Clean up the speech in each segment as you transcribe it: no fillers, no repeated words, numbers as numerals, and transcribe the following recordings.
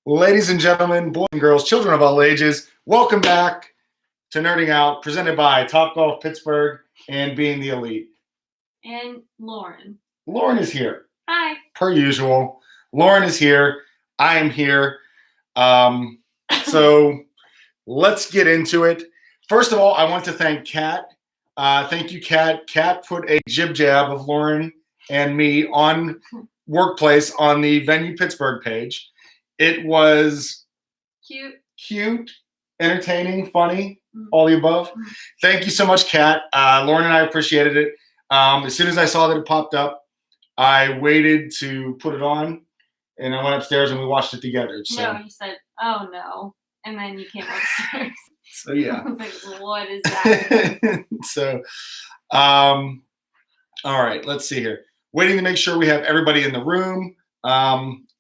Ladies and gentlemen, boys and girls, children of all ages, welcome back to Nerding Out, presented by Topgolf Pittsburgh and Being the Elite. And Lauren. Lauren is here. Hi. Per usual. Lauren is here. I am here. So let's get into it. First of all, I want to thank Kat. Thank you, Kat. Kat put a jib jab of Lauren and me on Workplace on the Venue Pittsburgh page. It was cute, entertaining, funny, all the above. Thank you so much, Kat. Lauren and I appreciated it. As soon as I saw that it popped up, I waited to put it on, and I went upstairs and we watched it together. So. No, you said, "Oh no," and then you came upstairs. So yeah. I was like, what is that? So, all right. Let's see here. Waiting to make sure we have everybody in the room.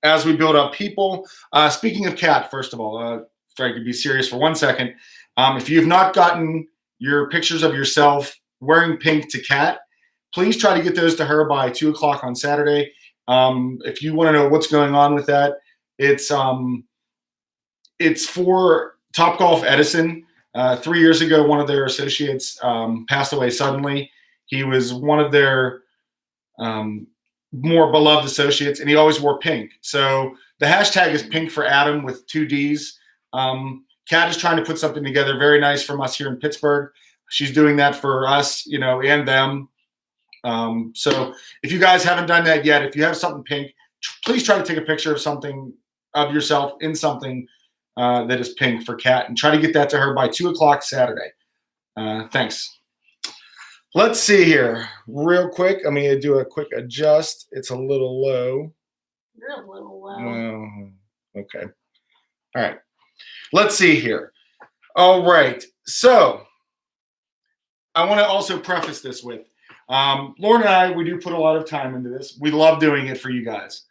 As we build up people. Speaking of Kat, first of all, if I could be serious for 1 second, if you've not gotten your pictures of yourself wearing pink to Kat, please try to get those to her by 2 o'clock on Saturday. If you want to know what's going on with that, it's for Topgolf Edison. 3 years ago, one of their associates passed away suddenly. He was one of their more beloved associates, and he always wore pink. So the hashtag is pink for Adam with 2 Ds. Kat is trying to put something together very nice from us here in Pittsburgh. She's doing that for us, and them. So if you guys haven't done that yet, if you have something pink, please try to take a picture of something of yourself in something that is pink for Kat, and try to get that to her by 2 o'clock Saturday. Thanks. Let's see here real quick. I'm going to do a quick adjust. It's a little low. You're a little low. Okay. All right. Let's see here. All right. So I want to also preface this with Lauren and I, we do put a lot of time into this. We love doing it for you guys.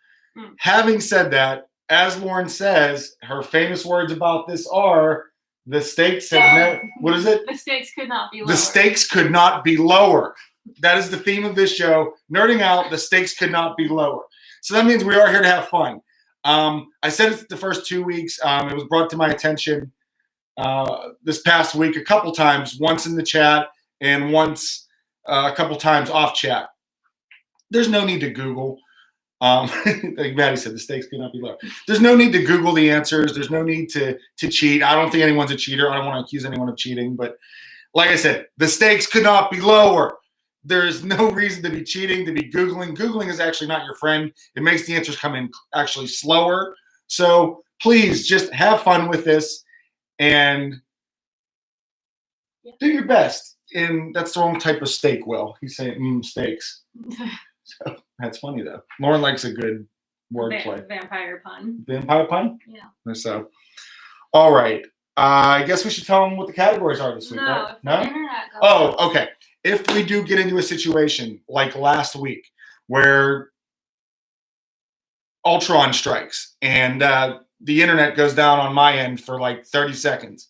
Having said that, as Lauren says, her famous words about this are, the stakes have never, what is it? The stakes could not be lower. The stakes could not be lower. That is the theme of this show. Nerding Out, the stakes could not be lower. So that means we are here to have fun. I said it the first 2 weeks. It was brought to my attention this past week a couple times, once in the chat and once a couple times off chat. There's no need to Google. Like Maddie said, the stakes could not be lower. There's no need to Google the answers. There's no need to cheat. I don't think anyone's a cheater. I don't want to accuse anyone of cheating. But like I said, the stakes could not be lower. There's no reason to be cheating, to be Googling. Googling is actually not your friend. It makes the answers come in actually slower. So please just have fun with this and do your best. And that's the wrong type of steak, Will. He's saying steaks. So that's funny, though. Lauren likes a good wordplay. Vampire pun. Vampire pun? Yeah. So, all right. I guess we should tell them what the categories are this week, right? No? Internet goes. Oh, okay. If we do get into a situation like last week where Ultron strikes and the internet goes down on my end for like 30 seconds,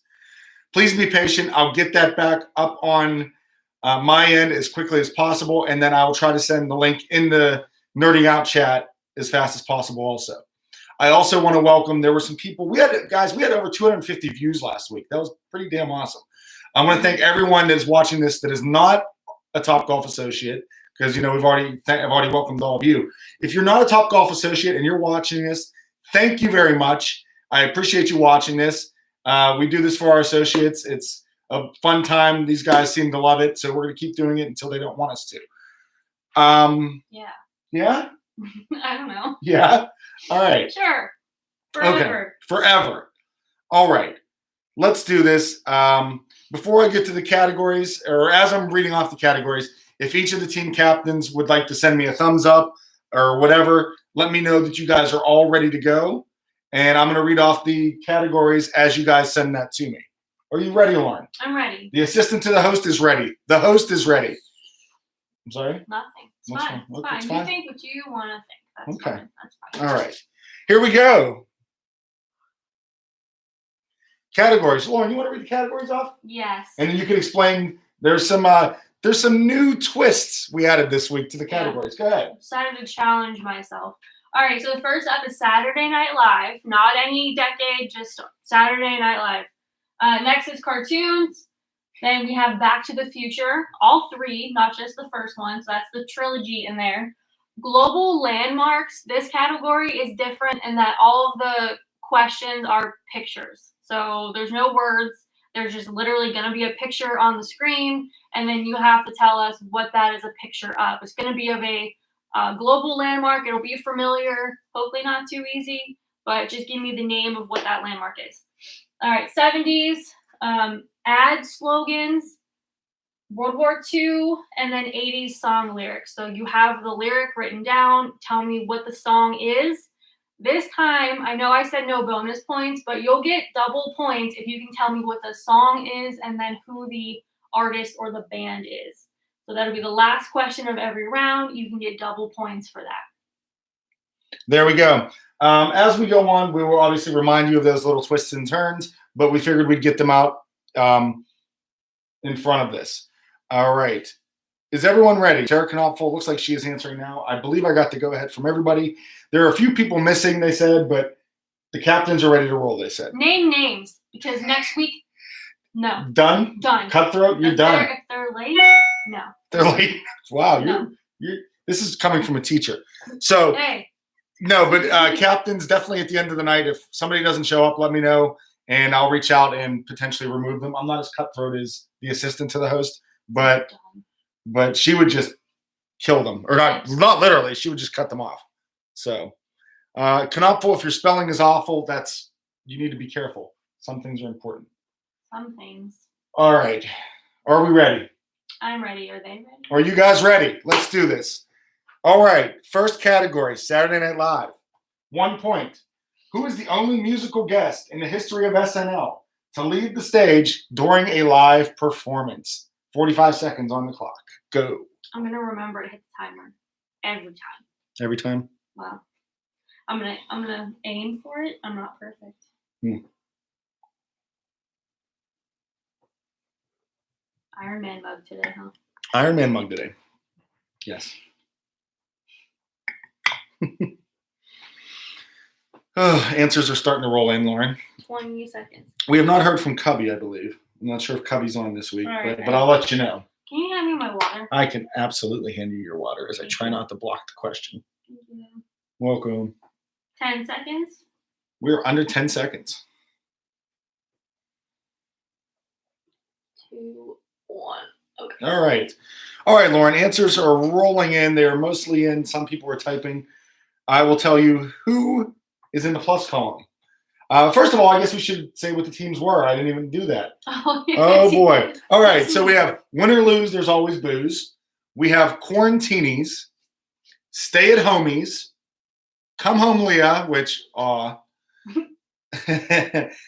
please be patient. I'll get that back up on my end as quickly as possible, and then I will try to send the link in the Nerding Out chat as fast as possible also. I also want to welcome, there were some people, we had over 250 views last week. That was pretty damn awesome. I want to thank everyone that is watching this that is not a Topgolf associate, because I've already welcomed all of you. If you're not a Topgolf associate and you're watching this, thank you very much. I appreciate you watching this. We do this for our associates. It's a fun time. These guys seem to love it, so we're going to keep doing it until they don't want us to. Yeah. Yeah? I don't know. Yeah? All right. Sure. Forever. Okay. Forever. All right. Let's do this. Before I get to the categories, or as I'm reading off the categories, if each of the team captains would like to send me a thumbs up or whatever, let me know that you guys are all ready to go. And I'm going to read off the categories as you guys send that to me. Are you ready, Lauren? I'm ready. The assistant to the host is ready. The host is ready. I'm sorry? Nothing. It's What's fine. wrong? It's fine. It's You fine? think what you want to think. That's Okay. fine. That's fine. All right. Here we go. Categories. Lauren, you want to read the categories off? Yes. And then you can explain. There's some new twists we added this week to the categories. Go ahead. Decided to challenge myself. All right, so the first up is Saturday Night Live. Not any decade, just Saturday Night Live. Next is cartoons. Then we have Back to the Future, all three, not just the first one. So that's the trilogy in there. Global landmarks. This category is different in that all of the questions are pictures. So there's no words. There's just literally going to be a picture on the screen, and then you have to tell us what that is a picture of. It's going to be of a global landmark. It'll be familiar, hopefully not too easy, but just give me the name of what that landmark is. All right, 70s, ad slogans, World War II, and then 80s song lyrics. So you have the lyric written down. Tell me what the song is. This time, I know I said no bonus points, but you'll get double points if you can tell me what the song is and then who the artist or the band is. So that'll be the last question of every round. You can get double points for that. There we go. As we go on, we will obviously remind you of those little twists and turns, but we figured we'd get them out in front of this. All right. Is everyone ready? Tara Knopfel looks like she is answering now. I believe I got the go-ahead from everybody. There are a few people missing, they said, but the captains are ready to roll, they said. Name names, because next week, no. Done? Done. Cutthroat, you're done. If they're late, no. They're late? Wow, No. This is coming from a teacher. So, Hey. no, but captains, definitely at the end of the night, if somebody doesn't show up, let me know, and I'll reach out and potentially remove them. I'm not as cutthroat as the assistant to the host, but she would just kill them. Or not literally, she would just cut them off. So, Knopfel, if your spelling is awful, you need to be careful. Some things are important. Some things. All right. Are we ready? I'm ready. Are they ready? Are you guys ready? Let's do this. All right. First category, Saturday Night Live. 1 point. Who is the only musical guest in the history of SNL to leave the stage during a live performance? 45 seconds on the clock. Go. I'm going to remember to hit the timer every time. Every time? Wow. I'm gonna aim for it. I'm not perfect. Iron Man mug today, huh? Iron Man mug today. Yes. Answers are starting to roll in, Lauren. 20 seconds. We have not heard from Cubby, I believe. I'm not sure if Cubby's on this week, Right, but I'll let you know. Can you hand me my water? I can absolutely hand you your water as I try not to block the question. Thank you. Welcome. 10 seconds. We're under 10 seconds. 2, 1. Okay. All right. All right, Lauren. Answers are rolling in. They are mostly in. Some people are typing. I will tell you who is in the plus column. First of all, I guess we should say what the teams were. I didn't even do that. Oh boy. All right. So we have win or lose, there's always booze. We have quarantinis, stay at homies, come home Leah, which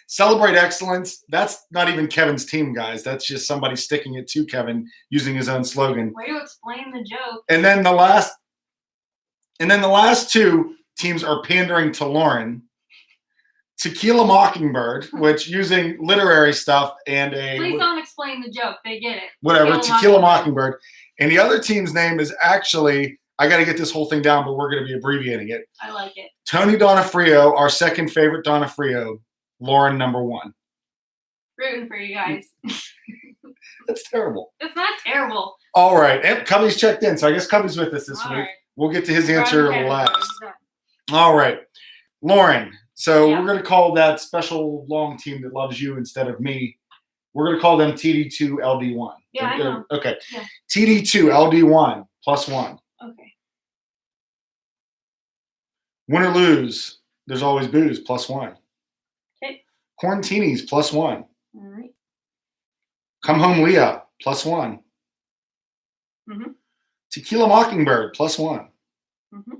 celebrate excellence. That's not even Kevin's team, guys. That's just somebody sticking it to Kevin using his own slogan. Way to explain the joke. And then the last two teams are pandering to Lauren. Tequila Mockingbird, which using literary stuff and Please don't explain the joke. They get it. Whatever, Tequila Mockingbird. And the other team's name is actually, I got to get this whole thing down, but we're going to be abbreviating it. I like it. Tony Donofrio, our second favorite Donofrio. Lauren, number 1. Rooting for you guys. That's terrible. It's not terrible. All right. And Cubby's checked in, so I guess Cubby's with us this week. Right. We'll get to his answer last. All right. Lauren. So we're going to call that special long team that loves you instead of me. We're going to call them TD2LD1. Yeah, I know. Okay. Yeah. TD2LD1 plus 1. Okay. Win or lose, there's always booze plus 1. Okay. Quarantinis plus 1. All right. Come home Leah plus 1. Mm-hmm. Tequila Mockingbird plus 1. Mm-hmm.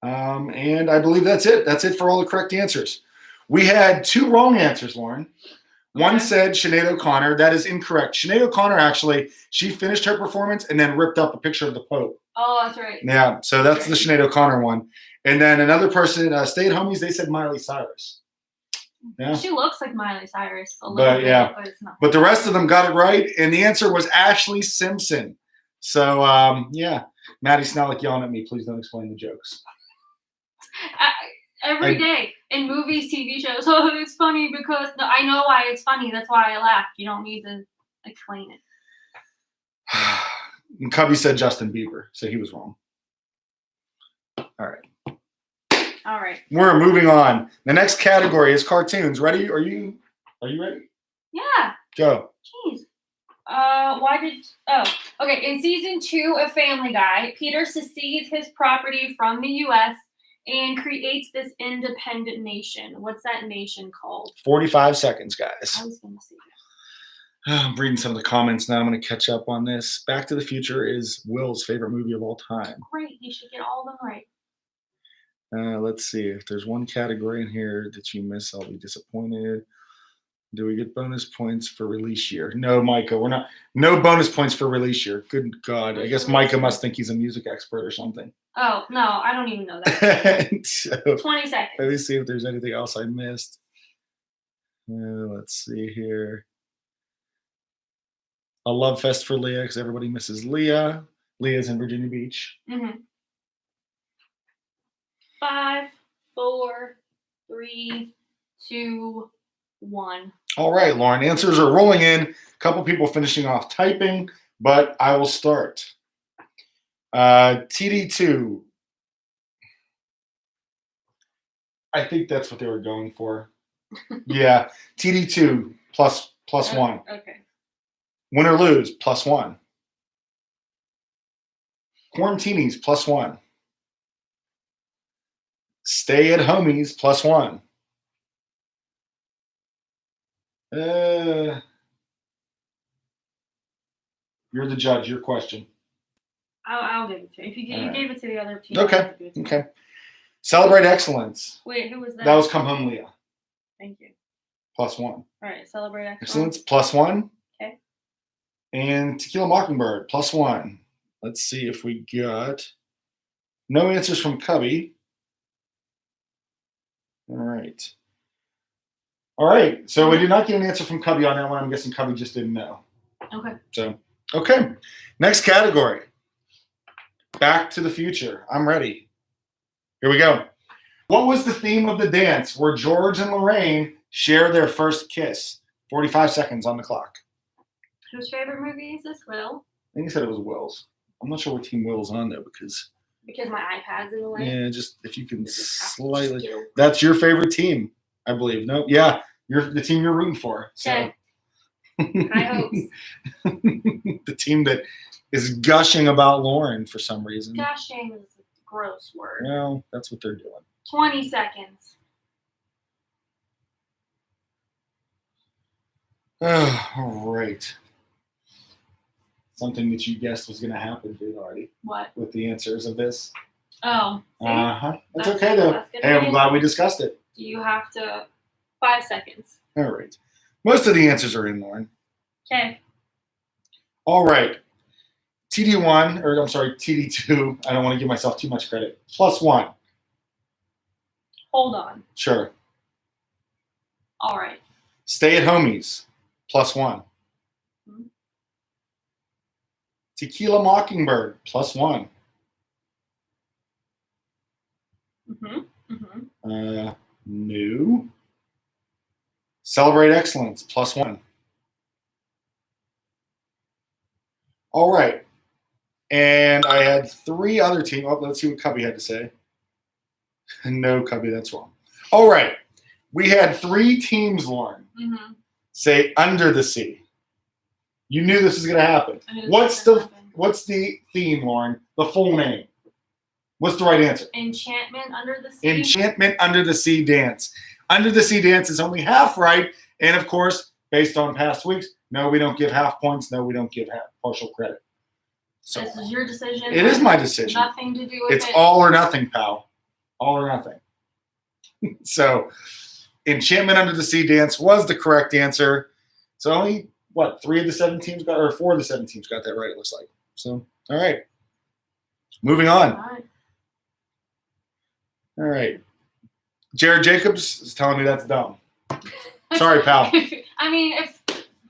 And I believe that's it. That's it for all the correct answers. We had 2 wrong answers, Lauren. One said Sinead O'Connor. That is incorrect. Sinead O'Connor, actually, she finished her performance and then ripped up a picture of the Pope. Oh, that's right. Yeah, so that's the Sinead O'Connor one. And then another person, Stay at Homies, they said Miley Cyrus. Yeah. She looks like Miley Cyrus a little But bit, but it's not. But the rest of them got it right, and the answer was Ashley Simpson. So, yeah. Maddie Snellick yelling at me, please don't explain the jokes. Every day in movies, TV shows. Oh, it's funny because no, I know why it's funny. That's why I laughed. You don't need to explain it. And Cubby said Justin Bieber, so he was wrong. All right. All right. We're moving on. The next category is cartoons. Ready? Are you ready? Yeah. Go. Jeez. Okay. In season 2 of Family Guy, Peter secedes his property from the U.S. and creates this independent nation. What's that nation called? 45 seconds, guys. I was going to say that. I'm reading some of the comments now. I'm going to catch up on this. Back to the Future is Will's favorite movie of all time. Great. You should get all of them right. Let's see. If there's one category in here that you miss, I'll be disappointed. Do we get bonus points for release year? No, Micah. We're not. No bonus points for release year. Good God. I guess Micah must think he's a music expert or something. Oh, no. I don't even know that. So, 20 seconds. let me see if there's anything else I missed. Let's see here. A love fest for Leah because everybody misses Leah. Leah's in Virginia Beach. 5, 4, 3, 2, 1. All right, Lauren. Answers are rolling in. A couple people finishing off typing, but I will start. TD2. I think that's what they were going for. Yeah. TD2 plus 1. Okay. Win or lose, +1. Quarantinis, +1. Stay at homies, +1. You're the judge. Your question. I'll give it to you. If you gave it to the other team. Okay. Okay. Celebrate excellence. Wait, who was that? That was Come Home Leah. Thank you. +1. All right. Celebrate excellence. Excellence, +1. Okay. And Tequila Mockingbird, +1. Let's see if we got no answers from Cubby. All right. All right. So we did not get an answer from Cubby on that one. I'm guessing Cubby just didn't know. Okay. So, okay. Next category. Back to the Future. I'm ready. Here we go. What was the theme of the dance where George and Lorraine share their first kiss? 45 seconds on the clock. Whose favorite movie is this, Will? I think he said it was Will's. I'm not sure what team Will's on though because my iPad's in the way. Yeah, just if you can slightly. That's your favorite team, I believe. No, yeah, you're the team you're rooting for. So. Okay. High hopes. The team that is gushing about Lauren for some reason. Gushing is a gross word. Well, that's what they're doing. 20 seconds. All right. Something that you guessed was going to happen, dude, already. What? With the answers of this. Oh. Uh-huh. That's okay, though. Hey, I'm glad we discussed it. Do you have to 5 seconds? All right. Most of the answers are in, Lauren. Okay. All right. TD1, or I'm sorry, TD2. I don't want to give myself too much credit. +1. Hold on. Sure. All right. Stay at homies. +1. Mm-hmm. Tequila Mockingbird. +1. New. Celebrate excellence. +1. All right. And I had 3 other teams. Oh, let's see what Cubby had to say. No, Cubby, that's wrong. All right. We had 3 teams, Lauren, say Under the Sea. You knew this was going to happen. What's the theme, Lauren? The full name. What's the right answer? Enchantment Under the Sea. Enchantment Under the Sea Dance. Under the Sea Dance is only half right. And, of course, based on past weeks, no, we don't give half points. No, we don't give partial credit. So this is your decision. It is my decision. Nothing to do with it. It's all or nothing, pal. All or nothing. So, Enchantment Under the Sea Dance was the correct answer. So only, 3 of the 7 teams got, or 4 of the 7 teams got that right, it looks like. So, all right. Moving on. All right. Jared Jacobs is telling me that's dumb. Sorry, pal. I mean, if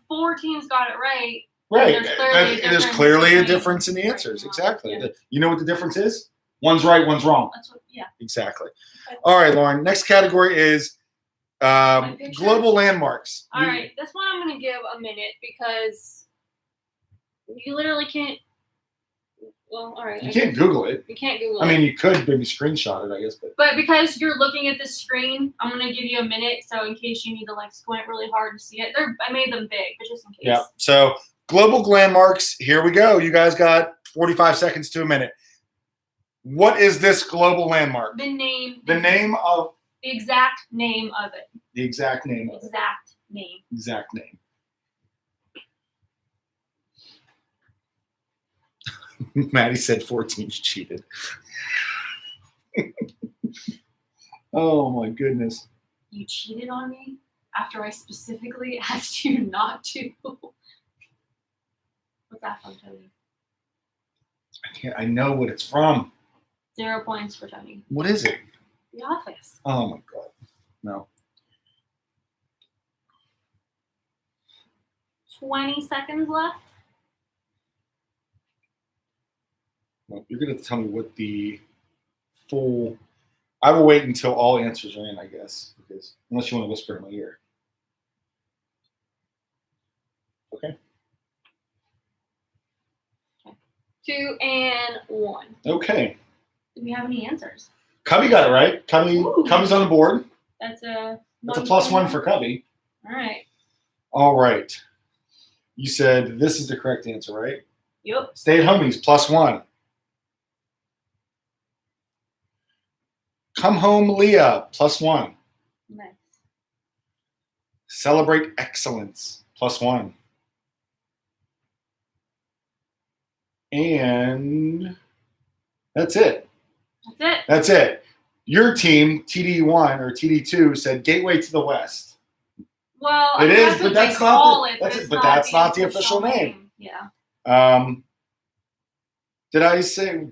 4 teams got it right. Right. There's clearly a difference in the answers. Exactly. Yeah. You know what the difference is? One's right, one's wrong. Yeah. Exactly. Okay. All right, Lauren. Next category is global landmarks. All right. This one I'm going to give a minute because you literally can't. Well, all right. You can't Google it. You can't Google it. I mean, you could maybe screenshot it, I guess. But because you're looking at the screen, I'm going to give you a minute. So in case you need to like squint really hard to see it. I made them big, but just in case. Yeah. So global landmarks. Here we go. You guys got 45 seconds to a minute. What is this global landmark? The name. The name of. The exact name of it. The exact name of Exact name. Exact name. Maddie said 4 teams cheated. Oh my goodness. You cheated on me after I specifically asked you not to. What's that from, Tony? I know what it's from. 0 points for Tony. What is it? The Office. Oh my God. No. 20 seconds left. Well, you're going to tell me what the full. I will wait until all answers are in, I guess, because unless you want to whisper in my ear. Okay. 2 and 1. Okay. Do we have any answers? Cubby got it right. Cubby's on the board. That's a +1 for Cubby. All right. All right. You said this is the correct answer, right? Yep. Stay at homies, +1. Come home, Leah, +1. Nice. Celebrate excellence, +1. And that's it. That's it. That's it. Your team, TD1 or TD2, said Gateway to the West. Well, it is, that's but that's not the official name. Yeah. Did I say?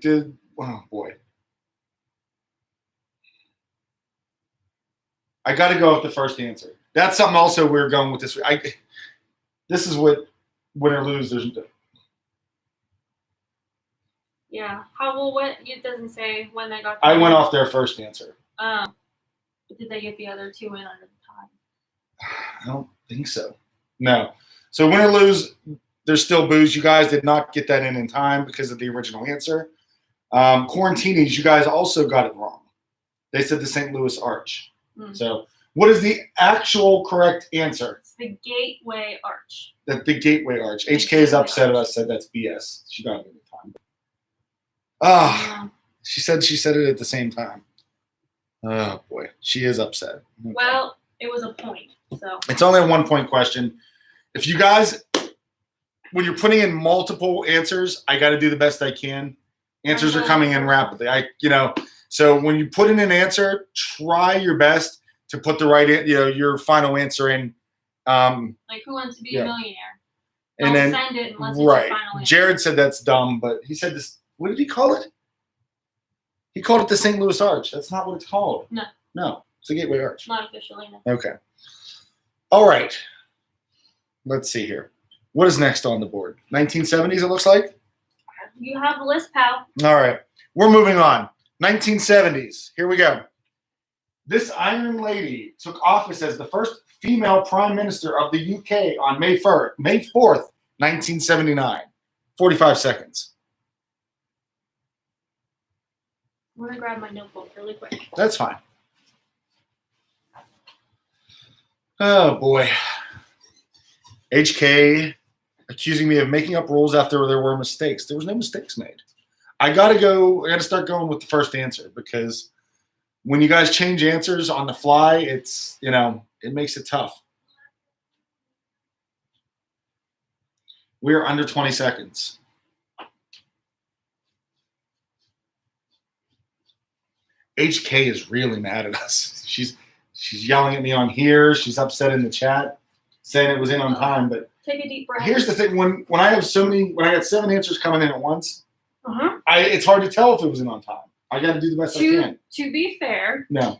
Oh boy. I got to go with the first answer. That's something also we're going with this. This is what win or lose. Yeah. What? It doesn't say when they got. I went off their first answer. Did they get the other 2 in under the time? I don't think so. No. So win or lose, there's still booze. You guys did not get that in time because of the original answer. Quarantinis, you guys also got it wrong. They said the St. Louis Arch. So what is the actual correct answer? It's the Gateway Arch. The Gateway Arch. HK is upset at us, said that's BS. She got it in the time. She said it at the same time. Oh boy, she is upset. Okay. Well, it was a point, so it's only a 1-point question. If you guys, when you're putting in multiple answers, I got to do the best I can. Answers are coming in rapidly. So when you put in an answer, try your best to put the right, your final answer in. Like Who Wants to Be a Millionaire? And then send it unless it's the final answer. Jared said that's dumb, but he said this. What did he call it? He called it the St. Louis Arch. That's not what it's called. No, it's the Gateway Arch. Not officially. No. Okay. All right. Let's see here. What is next on the board? 1970s, it looks like? You have the list, pal. All right. We're moving on. 1970s. Here we go. This Iron Lady took office as the first female prime minister of the UK on May 4th, 1979. 45 seconds. I'm going to grab my notebook really quick. That's fine. Oh, boy. HK accusing me of making up rules after there were mistakes. There was no mistakes made. I got to start going with the first answer because when you guys change answers on the fly, it's, it makes it tough. We are under 20 seconds. HK is really mad at us. She's yelling at me on here. She's upset in the chat, saying it was in on time. But take a deep breath. Here's the thing: when I got 7 answers coming in at once, it's hard to tell if it was in on time. I got to do the best I can. To be fair, no,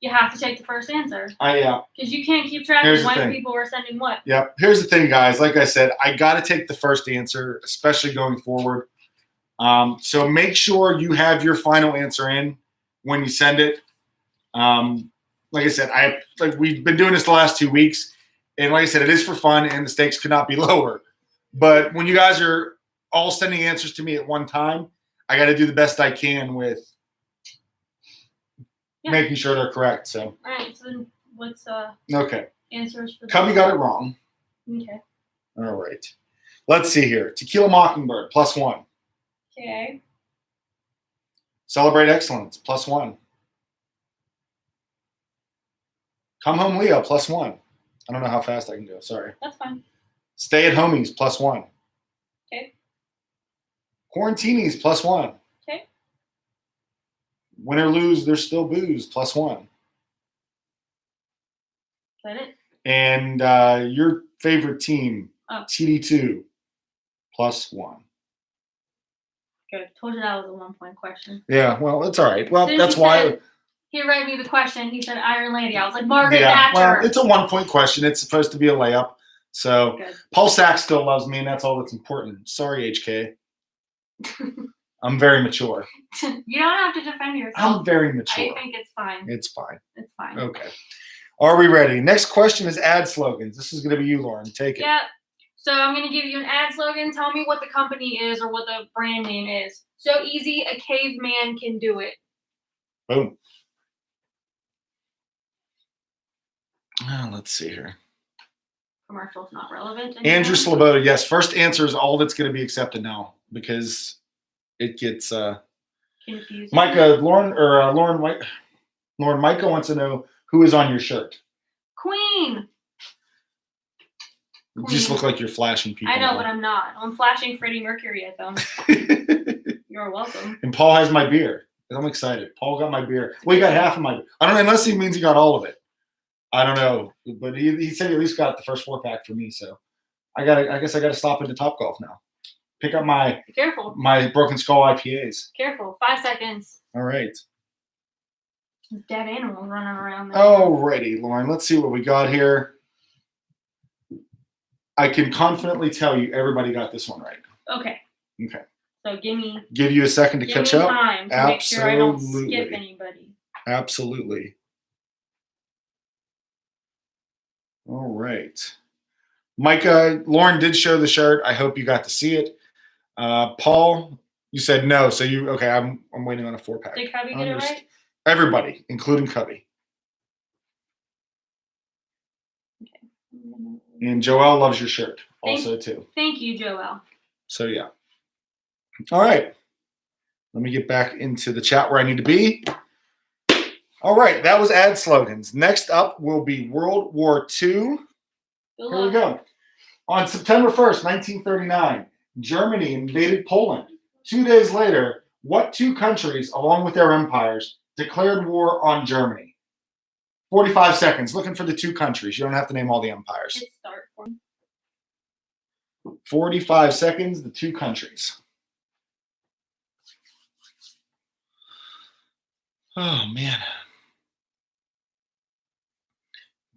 you have to take the first answer. Yeah. Because you can't keep track of when people were sending what. Yeah. Here's the thing, guys. Like I said, I got to take the first answer, especially going forward. So make sure you have your final answer in. when you send it. Like I said, we've been doing this the last 2 weeks, and like I said, it is for fun, and the stakes could not be lower. But when you guys are all sending answers to me at one time, I got to do the best I can with making sure they're correct. So, all right. So then, what's okay? Answers for Cubby got it wrong. Okay. All right. Let's see here. Tequila Mockingbird +1. Okay. Celebrate Excellence +1. Come Home Leo +1. I don't know how fast I can go. Sorry. That's fine. Stay at Homies +1. Okay. Quarantinis +1. Okay. Win or lose, there's still booze +1. Is that it? And your favorite team, TD2 +1. Good. Told you that was a 1-point question. Yeah, well, it's all right. Well, that's why. He read me the question. He said Iron Lady. I was like, Margaret Thatcher. Thatcher. Well, it's a 1-point question. It's supposed to be a layup. So Good. Paul Sachs still loves me, and that's all that's important. Sorry, HK. I'm very mature. You don't have to defend yourself. I'm very mature. I think it's fine. It's fine. It's fine. Okay. Are we ready? Next question is ad slogans. This is going to be you, Lauren. Take it. Yeah. So I'm going to give you an ad slogan. Tell me what the company is or what the brand name is. So easy, a caveman can do it. Boom. Let's see here. Commercial's not relevant anymore. Andrew Sloboda. Yes, first answer is all that's going to be accepted now because it gets confusing. Micah, Lauren, Micah wants to know who is on your shirt. Queen. You just look like you're flashing people. I know, but I'm not. I'm flashing Freddie Mercury at them. You're welcome. And Paul has my beer. I'm excited. Paul got my beer. Well, he got half of my. I don't know, unless he means he got all of it. I don't know, but he said he at least got the first 4-pack for me. So I guess I gotta stop into Topgolf now. Pick up my Broken Skull IPAs. Careful. 5 seconds. All right. Dead animals running around there. Alrighty, Lauren. Let's see what we got here. I can confidently tell you everybody got this one right. Okay. Okay. So give you a second to catch up. Time to make sure I don't skip anybody. Absolutely. All right. Micah, Lauren did show the shirt. I hope you got to see it. Paul, you said no. So I'm waiting on a 4-pack. Did Cubby get it right? Everybody, including Cubby. Okay. And Joelle loves your shirt also too. Thank you, Joelle. So yeah. All right. Let me get back into the chat where I need to be. All right, that was ad slogans. Next up will be World War II. Here we go. On September 1st, 1939, Germany invaded Poland. 2 days later, what 2 countries, along with their empires, declared war on Germany? 45 seconds. Looking for the 2 countries. You don't have to name all the empires. Hit start for me. 45 seconds, the 2 countries. Oh, man.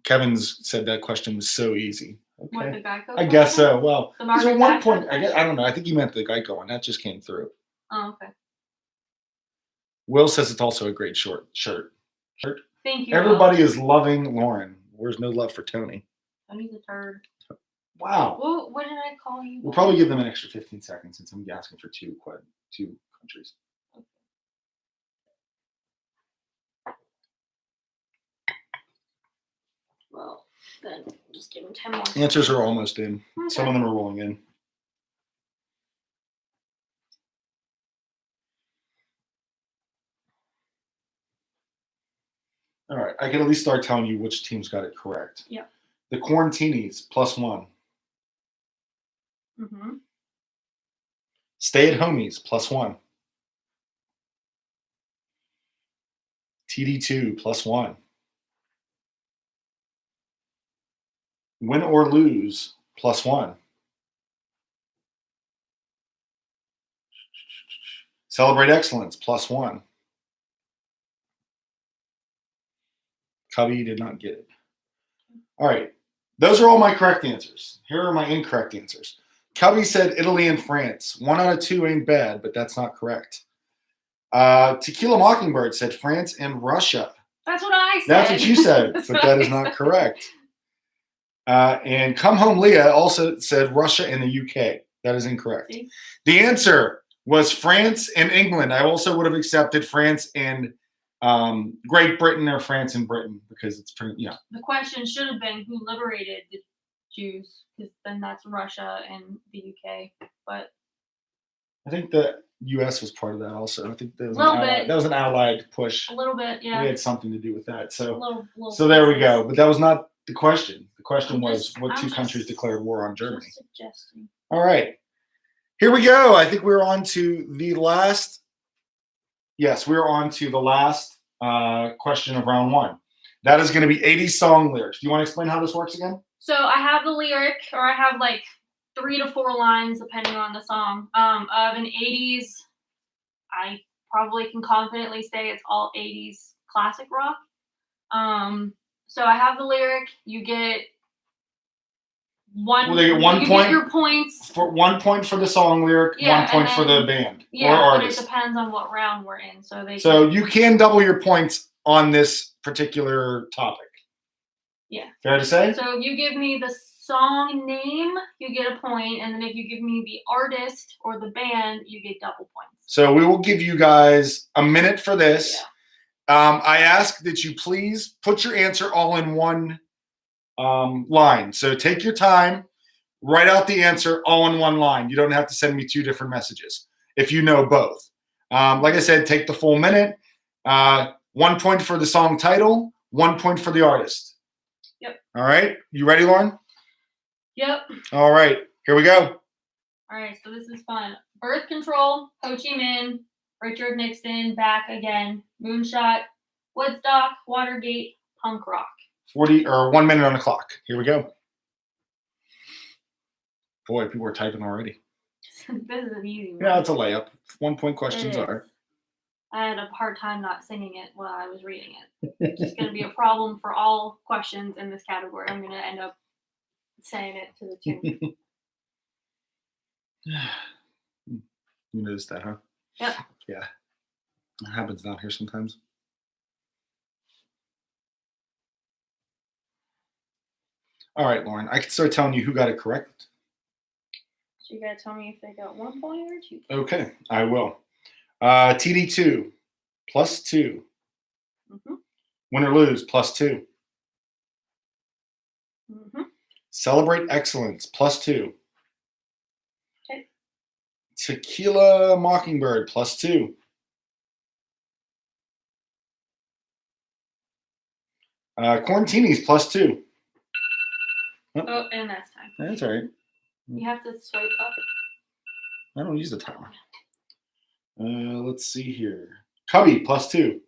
Kevin's said that question was so easy. Okay. What, the Geico I guess so. Well, there's a 1 point. I don't know. I think you meant the Geico one. That just came through. Oh, okay. Will says it's also a great shirt. Thank you. Everybody is loving Lauren. Where's no love for Tony? Tony's a turd. Wow. Well, what did I call you? We'll probably give them an extra 15 seconds since I'm asking for 2 countries. Well, then just give them 10 more. Answers are almost in. Okay. Some of them are rolling in. All right. I can at least start telling you which teams got it correct. Yeah. The Quarantinis +1. Mm-hmm. Stay at Homies +1. TD2 +1. Win or lose +1. Celebrate Excellence +1. Cubby did not get it. All right. Those are all my correct answers. Here are my incorrect answers. Cubby said Italy and France. 1 out of 2 ain't bad, but that's not correct. Tequila Mockingbird said France and Russia. That's what I said. That's what you said, That's but what that I is not said. correct. And Come Home Leah also said Russia and the UK. That is incorrect. See? The answer was France and England. I also would have accepted France and Great Britain or France and Britain because it's pretty, yeah. The question should have been who liberated the Jews, because then that's Russia and the UK. But I think the U.S. was part of that also. I think that was, Little bit. that was an allied push. a little bit, We yeah. had something to do with that. A So, little so there we pieces. go. But that was not the question. The question I'm was just- what I'm two just- countries declared war on Germany. Just suggesting. All right. Here we go. I think we're on to the last. Yes, we're on to the last question of round one. That is going to be 80 song lyrics. Do you want to explain how this works again? So I have the lyric, or I have like 3 to 4 lines, depending on the song, of an 80s. I probably can confidently say it's all 80s classic rock. So I have the lyric. You get one. Well, they get 1 you point get your points. for 1 point for the song lyric, Yeah, 1 point and for the then- band Yeah, or but it artist. depends on what round we're in. So they. So can, you can double your points on this particular topic. Yeah. Fair to say? So you give me the song name, you get a point, and then if you give me the artist or the band, you get double points. So we will give you guys a minute for this. I ask that you please put your answer all in one line. So take your time, write out the answer all in one line. You don't have to send me 2 different messages if you know both. Like I said, take the full minute. 1 point for the song title, 1 point for the artist. Yep. All right. You ready, Lauren? Yep. All right. Here we go. All right, so this is fun. Birth Control, Ho Chi Minh, Richard Nixon, Back Again, Moonshot, Woodstock, Watergate, Punk Rock. 40 or 1 minute on the clock. Here we go. Boy, people are typing already. This is an easy one. Yeah, it's a layup. 1 point questions It is. are. I had a hard time not singing it while I was reading it. It's just going to be a problem for all questions in this category. I'm going to end up saying it to the tune. You noticed that, huh? Yep. Yeah. It happens down here sometimes. All right, Lauren. I can start telling you who got it correct. So you got to tell me if they got 1 point or 2 points. Okay, I will. TD2, +2. Mm-hmm. Win or lose, +2. Mm-hmm. Celebrate excellence, +2. Okay. Tequila Mockingbird, +2. Quarantinis, +2. Oh, and that's time. That's all right. You have to swipe up. I don't use the timer. Let's see here. Cubby, +2.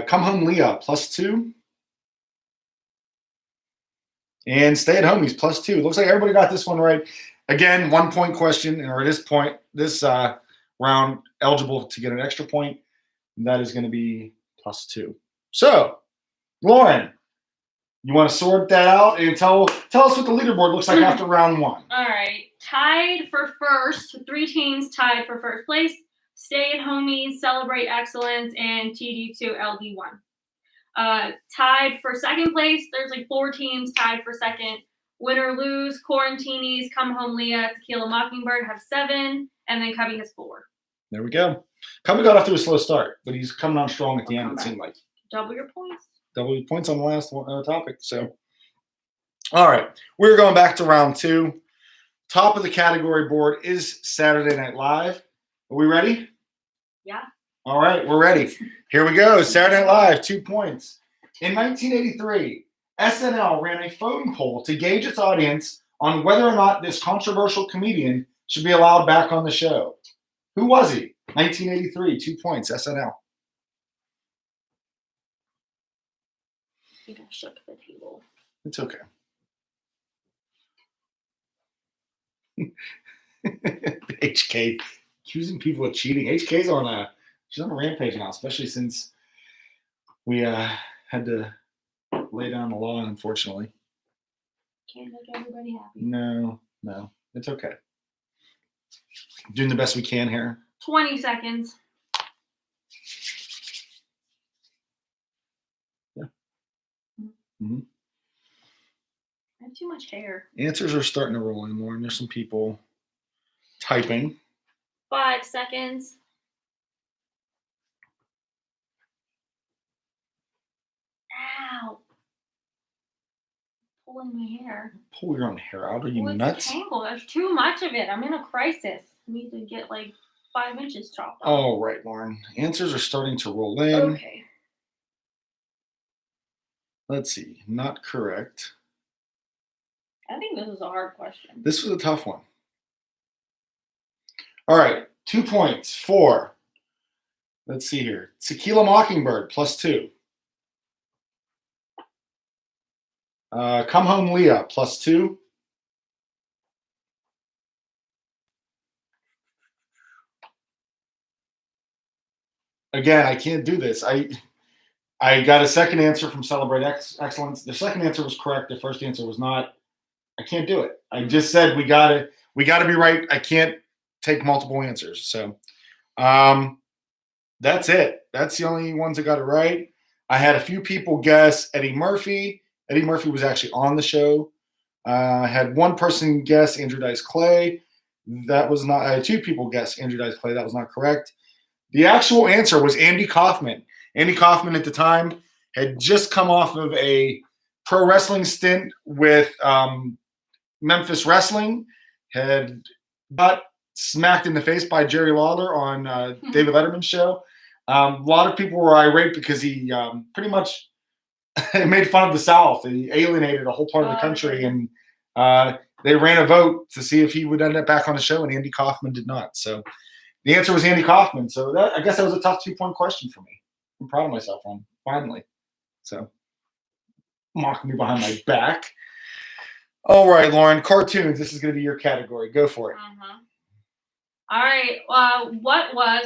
Come Home Leah, +2. And Stay at Homies, +2. Looks like everybody got this one right. Again, 1 point question, or this round eligible to get an extra point. And that is going to be +2. So, Lauren, you want to sort that out and tell us what the leaderboard looks like after round one. All right. Tied for first, 3 teams tied for first place. Stay at Homies, Celebrate Excellence, and TD2 LD1. Tied for second place, there's like 4 teams tied for second. Win or lose, Quarantinis, Come Home Leah, Tequila Mockingbird have 7, and then Cubby has 4. There we go. Cubby got off to a slow start, but he's coming on strong at the end, it seemed like. Double your points. Double your points on the last topic. So, all right. We're going back to round 2. Top of the category board is Saturday Night Live. Are we ready? Yeah. All right, we're ready. Here we go. Saturday Night Live, 2 points. In 1983, SNL ran a phone poll to gauge its audience on whether or not this controversial comedian should be allowed back on the show. Who was he? 1983, 2 points, SNL. I think I shook the table. It's okay. HK accusing people of cheating. HK's she's on a rampage now, especially since we had to lay down the law, unfortunately. Can't make everybody happy. No, it's okay. Doing the best we can here. 20 seconds. Yeah. Mm-hmm. I have too much hair. Answers are starting to roll in, Lauren. There's some people typing. 5 seconds. Ow. Pulling my hair. Pull your own hair out. Are you It's nuts? tangled. There's too much of it. I'm in a crisis. I need to get like 5 inches chopped off. All right, Lauren. Answers are starting to roll in. Okay. Let's see. Not correct. I think this is a hard question. This was a tough one. All right. 2 points for, let's see here. Tequila Mockingbird, +2. Come Home Leah, +2. Again, I can't do this. I got a second answer from Celebrate Excellence. The second answer was correct. The first answer was not. I can't do it. I just said we gotta be right. I can't take multiple answers. So that's it. That's the only ones that got it right. I had a few people guess Eddie Murphy. Eddie Murphy was actually on the show. I had one person guess Andrew Dice Clay. That was not. I had 2 people guess Andrew Dice Clay. That was not correct. The actual answer was Andy Kaufman. Andy Kaufman at the time had just come off of a pro wrestling stint with Memphis Wrestling, had got smacked in the face by Jerry Lawler on David Letterman's show. A lot of people were irate because he pretty much made fun of the South. He alienated a whole part of the country, and they ran a vote to see if he would end up back on the show, and Andy Kaufman did not. So the answer was Andy Kaufman. So I guess that was a tough 2-point question for me. I'm proud of myself on finally. So mocking me behind my back. All right, Lauren, cartoons. This is going to be your category. Go for it. All right. What was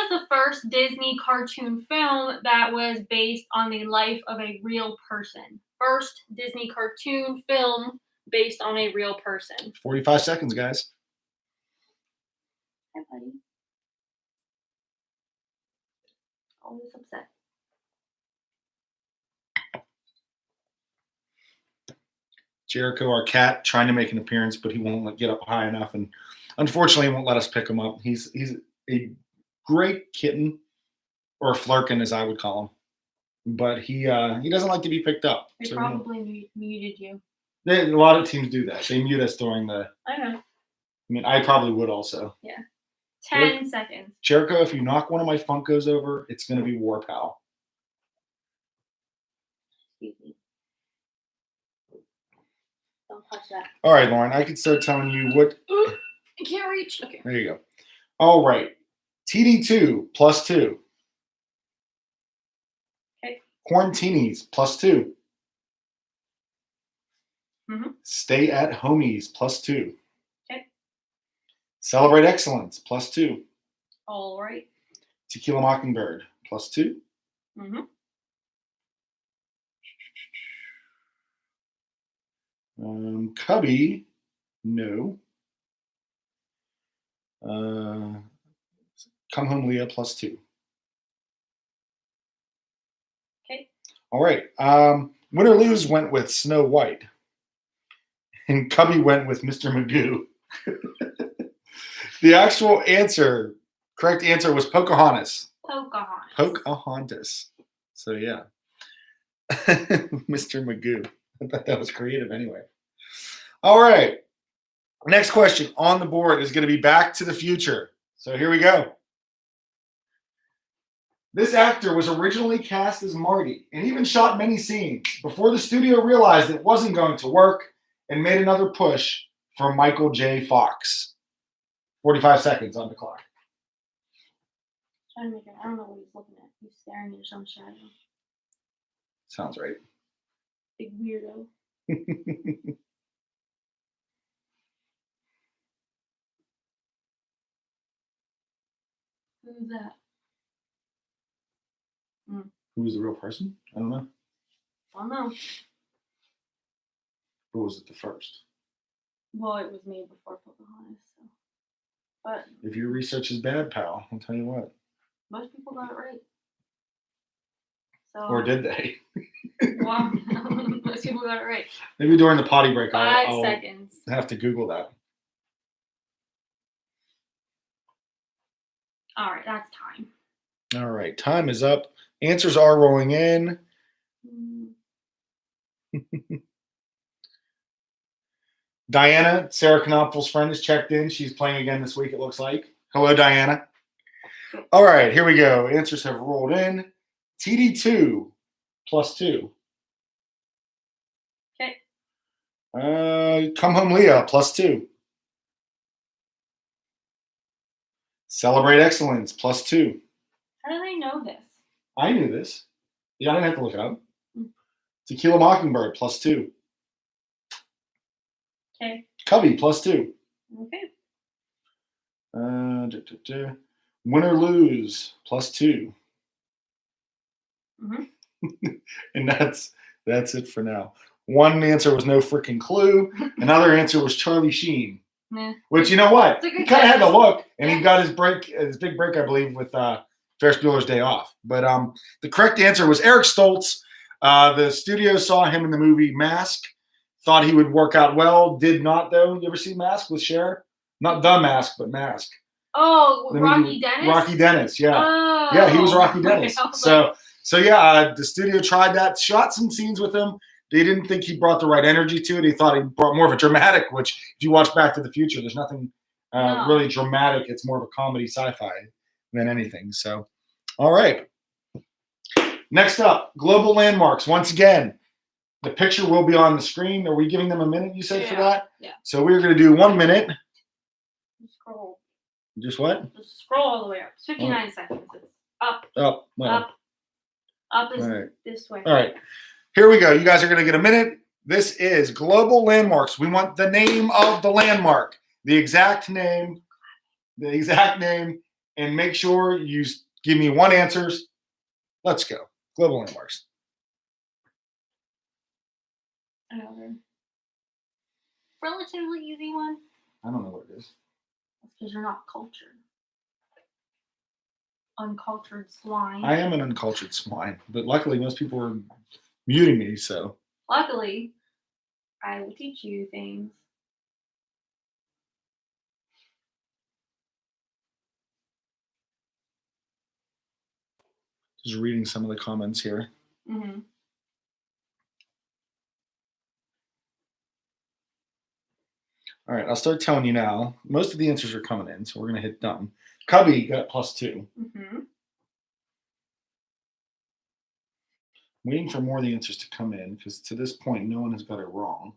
the first Disney cartoon film that was based on the life of a real person? First Disney cartoon film based on a real person. 45 seconds, guys. Hi, buddy. Always upset. Jericho, our cat, trying to make an appearance, but he won't get up high enough, and unfortunately, he won't let us pick him up. He's a great kitten, or a flurkin, as I would call him, but he doesn't like to be picked up. They so, probably muted you. A lot of teams do that. They mute us during the. I know. I mean, I probably would also. Yeah. 10 seconds. Jericho, if you knock one of my Funkos over, it's going to be War Pal. Excuse me. Don't touch that. All right, Lauren, I can start telling you what. Ooh, I can't reach. Okay. There you go. All right. TD2 +2. Okay. Quarantinis +2. Mm-hmm. Stay at Homies +2. Okay. Celebrate Excellence +2. All right. Tequila Mockingbird +2. Mm-hmm. Cubby, no. Come Home Leah +2. Okay. All right. Win or Lose went with Snow White, and Cubby went with Mr. Magoo. The actual answer, correct answer, was Pocahontas. Pocahontas. So yeah, Mr. Magoo. I thought that was creative anyway. All right. Next question on the board is going to be Back to the Future. So here we go. This actor was originally cast as Marty and even shot many scenes before the studio realized it wasn't going to work and made another push for Michael J. Fox. 45 seconds on the clock. I don't know what he's looking at. He's staring at some shadow. Sounds right. Big weirdo. Who's that? Who's the real person? I don't know. I don't know. Who was it the first? Well, it was me before Pocahontas. So. But if your research is bad, pal, I'll tell you what. most people got it right. So, Or did they? well, most people got it right. Maybe during the potty break, 5 I'll seconds. have to Google that. All right, that's time. All right, time is up. Answers are rolling in. Diana, Sarah Knopffel's friend, is checked in. She's playing again this week, it looks like. Hello, Diana. All right, here we go. Answers have rolled in. TD2 +2. Okay. Come Home Leah +2. Celebrate Excellence +2. How do they know this? I knew this. Yeah, I didn't have to look it up. Tequila Mockingbird +2. Okay. Cubby +2. Okay. Win or Lose +2. Mm-hmm. And that's it for now. One answer was no freaking clue. Another answer was Charlie Sheen. Yeah. Which, you know what? He kind of had to look, and he got his big break, I believe, with Ferris Bueller's Day Off. But the correct answer was Eric Stoltz. The studio saw him in the movie Mask, thought he would work out well, did not, though. You ever see Mask with Cher? Not The Mask, but Mask. Oh, Rocky Dennis? Rocky Dennis, yeah. Oh. Yeah, he was Rocky Dennis. So yeah, the studio tried that, shot some scenes with him. They didn't think he brought the right energy to it. He thought he brought more of a dramatic, which if you watch Back to the Future, there's nothing really dramatic. It's more of a comedy sci-fi than anything. So, all right. Next up, global landmarks. Once again, the picture will be on the screen. Are we giving them a minute, you said, for that? Yeah. So we're going to do 1 minute. Scroll. Just what? Just scroll all the way up. It's 59 seconds. It's up. Up. Well. Up. Up is right. This way. All right. Here we go. You guys are going to get a minute. This is global landmarks. We want the name of the landmark, the exact name, and make sure you give me one answers. Let's go. Global landmarks. Another relatively easy one. I don't know what it is. That's because you're not cultured. Uncultured swine. I am an uncultured swine, but luckily most people are muting me, so. Luckily, I will teach you things. Just reading some of the comments here. Mm-hmm. All right, I'll start telling you now. Most of the answers are coming in, so we're going to hit done. Cubby got +2. Mm-hmm. Waiting for more of the answers to come in because to this point, no one has got it wrong.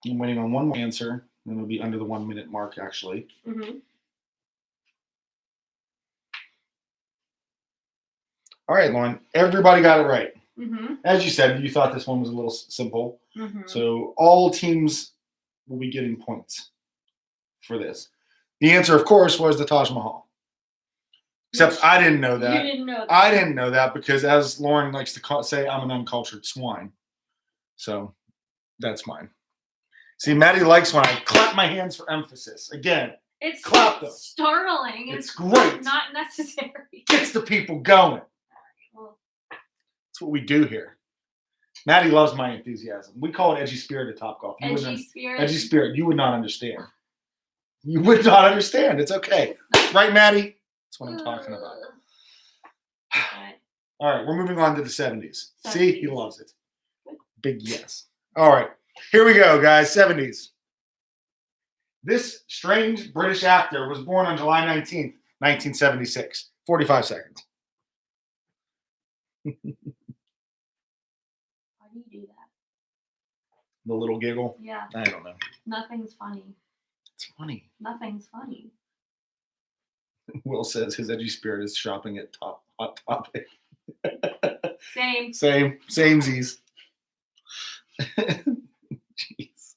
I'm waiting on one more answer, and it'll be under the 1 minute mark, actually. Mm-hmm. All right, Lauren, everybody got it right. Mm-hmm. As you said, you thought this one was a little simple. Mm-hmm. So all teams will be getting points for this. The answer, of course, was the Taj Mahal. Except I didn't know that. You didn't know that. I didn't know that because, as Lauren likes to say, I'm an uncultured swine. So that's mine. See, Maddie likes when I clap my hands for emphasis. Again, it's clap them. Startling. It's great. Not necessary. Gets the people going. Well, that's what we do here. Maddie loves my enthusiasm. We call it edgy spirit at Topgolf. Edgy spirit. Edgy spirit. You would not understand. You would not understand. It's okay. Right, Maddie? That's what I'm talking about. All right, we're moving on to the 70s. See, he loves it. Big yes. All right, here we go, guys. 70s. This strange British actor was born on July 19th, 1976. 45 seconds. How do you do that? The little giggle? Yeah. I don't know. Nothing's funny. It's funny. Nothing's funny. Will says his edgy spirit is shopping at Hot Topic. Same. Samesies. Jeez.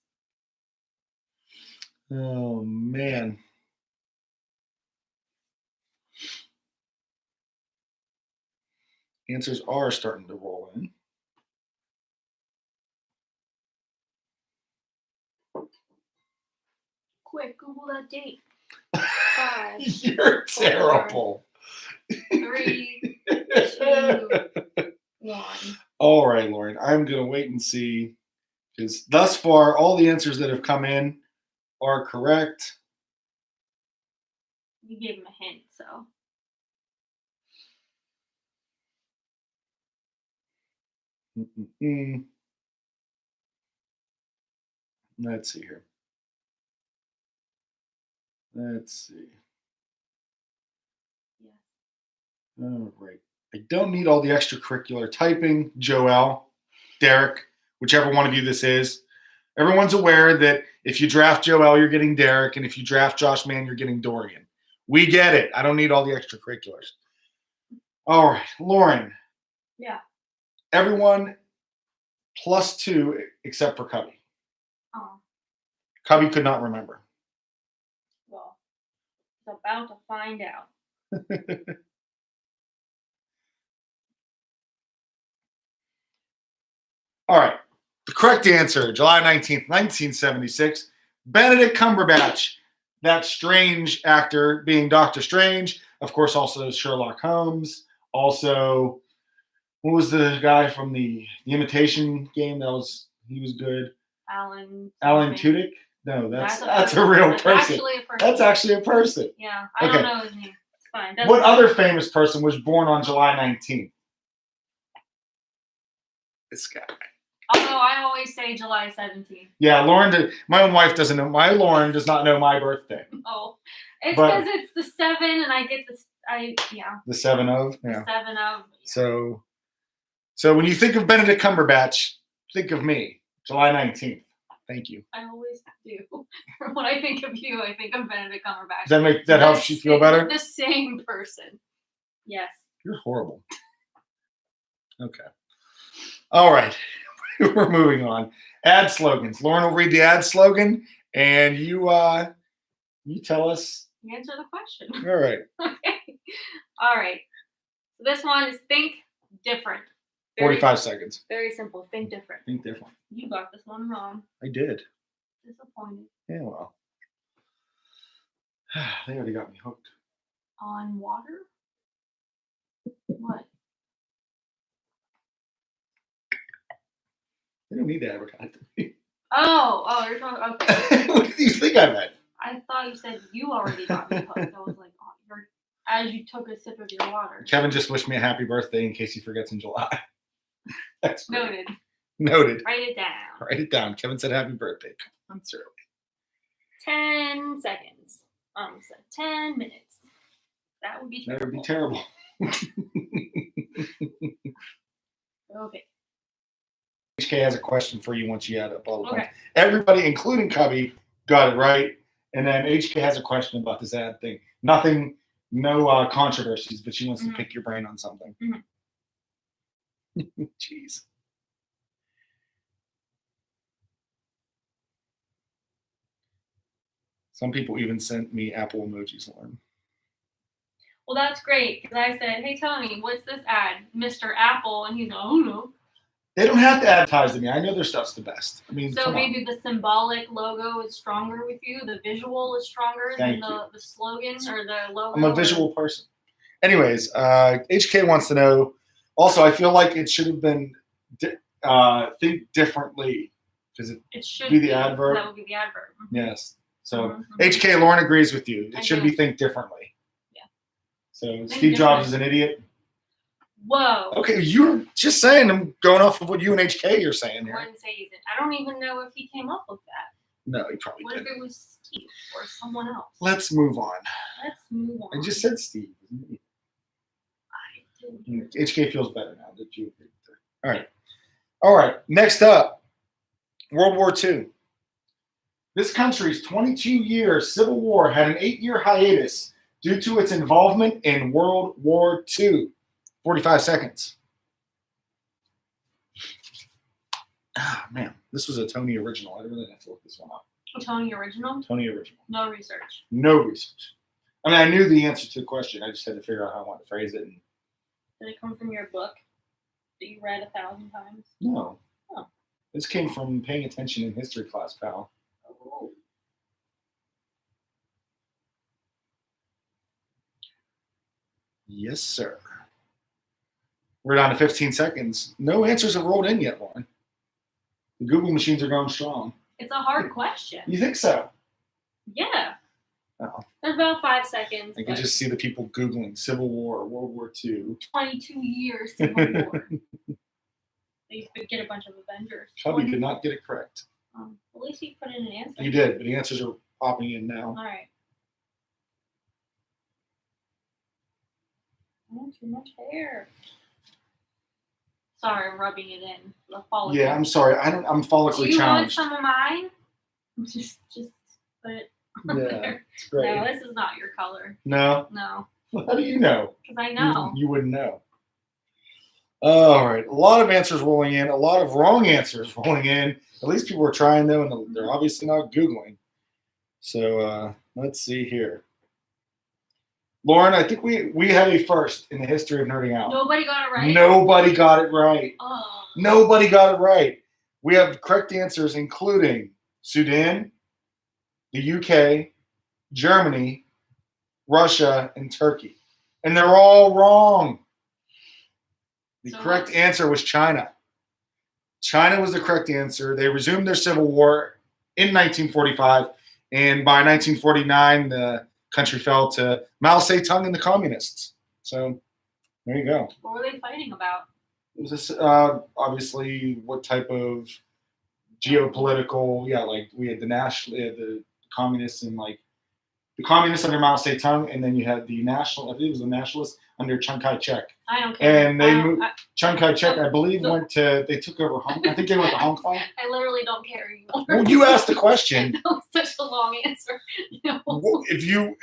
Oh, man. Answers are starting to roll in. Quick, Google that date. 5, You're terrible. 3, 2, 1. All right, Lauren. I'm going to wait and see. Because thus far, all the answers that have come in are correct. You gave him a hint, so. Let's see here. Let's see. Yeah. All right. I don't need all the extracurricular typing. Joel, Derek, whichever one of you this is. Everyone's aware that if you draft Joel, you're getting Derek, and if you draft Josh Mann, you're getting Dorian. We get it. I don't need all the extracurriculars. All right, Lauren. Yeah. Everyone +2 except for Cubby. Oh. Cubby could not remember. Well, it's about to find out. All right. The correct answer, July 19th, 1976. Benedict Cumberbatch, that strange actor being Doctor Strange. Of course, also Sherlock Holmes. Also, what was the guy from the Imitation Game? He was good. Alan Tudyk? No, that's a a real that's person. Actually a person. That's actually a person. Yeah, I don't know his name. It's fine. What other famous person was born on July 19th? This guy. Although I always say July 17th. Yeah, Lauren. My own wife doesn't know. My Lauren does not know my birthday. Oh, it's because it's the 7, and I get this. The 7 of. Yeah. The 7 of. So when you think of Benedict Cumberbatch, think of me. July 19th. Thank you. I always do. When I think of you, I think of Benedict Cumberbatch. That helps you feel better? The same person. Yes. You're horrible. Okay. All right. We're moving on. Ad slogans. Lauren will read the ad slogan, and you tell us. You answer the question. All right. Okay. All right. So this one is think different. 45 seconds. Very simple. Think different. Think different. You got this one wrong. I did. Disappointed. Yeah, well. They already got me hooked. On water? What? They don't need to advertise to me. Oh, you're talking. Okay. What do you think I meant? I thought you said you already got me hooked. I was like, as you took a sip of your water. Kevin just wished me a happy birthday in case he forgets in July. That's great. Noted. Write it down. Kevin said happy birthday. I'm sorry. 10 seconds. So 10 minutes. That would be terrible. That would be terrible. Okay. HK has a question for you once you add up all the points. Okay. Everybody, including Cubby, got it right. And then HK has a question about this ad thing. Nothing, no controversies, but she wants to pick your brain on something. Jeez. Some people even sent me Apple emojis, Lauren. Well, that's great, because I said, hey, Tony, what's this ad? Mr. Apple. And he's like, oh, no. They don't have to advertise to me. I know their stuff's the best. I mean, so maybe the symbolic logo is stronger with you. The visual is stronger than the slogan or the logo. I'm a visual person. Anyways, HK wants to know. Also, I feel like it should have been think differently because it should be the adverb. That would be the adverb. Yes. So HK, Lauren agrees with you. It should be think differently. Yeah. So Steve Jobs is an idiot. Whoa. Okay, you're just saying. I'm going off of what you and HK are saying here. I don't even know if he came up with that. No, he probably didn't. What if it was Steve or someone else? Let's move on. I just said Steve. I didn't. HK feels better now that you agreed with it. All right. Next up, World War II. This country's 22-year civil war had an 8-year hiatus due to its involvement in World War II. 45 seconds. Ah, man, this was a Tony original. I really have to look this one up. A Tony original? Tony original. No research. No research. I mean, I knew the answer to the question. I just had to figure out how I want to phrase it. Did it come from your book that you read 1,000 times? No. Oh. This came from paying attention in history class, pal. Oh. Yes, sir. We're down to 15 seconds. No answers have rolled in yet, Lauren. The Google machines are going strong. It's a hard question. You think so? Yeah. Oh. There's about 5 seconds. I can just see the people Googling Civil War, World War II. 22 years Civil War. They could get a bunch of Avengers. Cubby did not get it correct. At least he put in an answer. He did, but the answers are popping in now. All right. Oh, too much hair. Sorry, I'm rubbing it in. The follicle. Yeah, I'm sorry. I'm follically challenged. Do you want some of mine? Just put it on there. It's great. No, this is not your color. No? No. How do you know? Because I know. You wouldn't know. All right. A lot of answers rolling in. A lot of wrong answers rolling in. At least people are trying, though, and they're obviously not Googling. So let's see here. Lauren, I think we have a first in the history of Nerding Out. Nobody got it right? Nobody got it right. Oh. Nobody got it right. We have correct answers, including Sudan, the UK, Germany, Russia, and Turkey. And they're all wrong. The correct answer was China. China was the correct answer. They resumed their civil war in 1945, and by 1949, the country fell to Mao Zedong and the communists. So there you go. What were they fighting about? It was this, obviously what type of geopolitical, like we had the communists and like the communists under Mao Zedong, and then you had the national, I think it was the nationalists under Chiang Kai-shek. I don't care. And they moved, Chiang Kai-shek, I believe, they took over Hong Kong. I think they went to Hong Kong. I literally don't care anymore. Well, you asked the question. That was such a long answer. If you're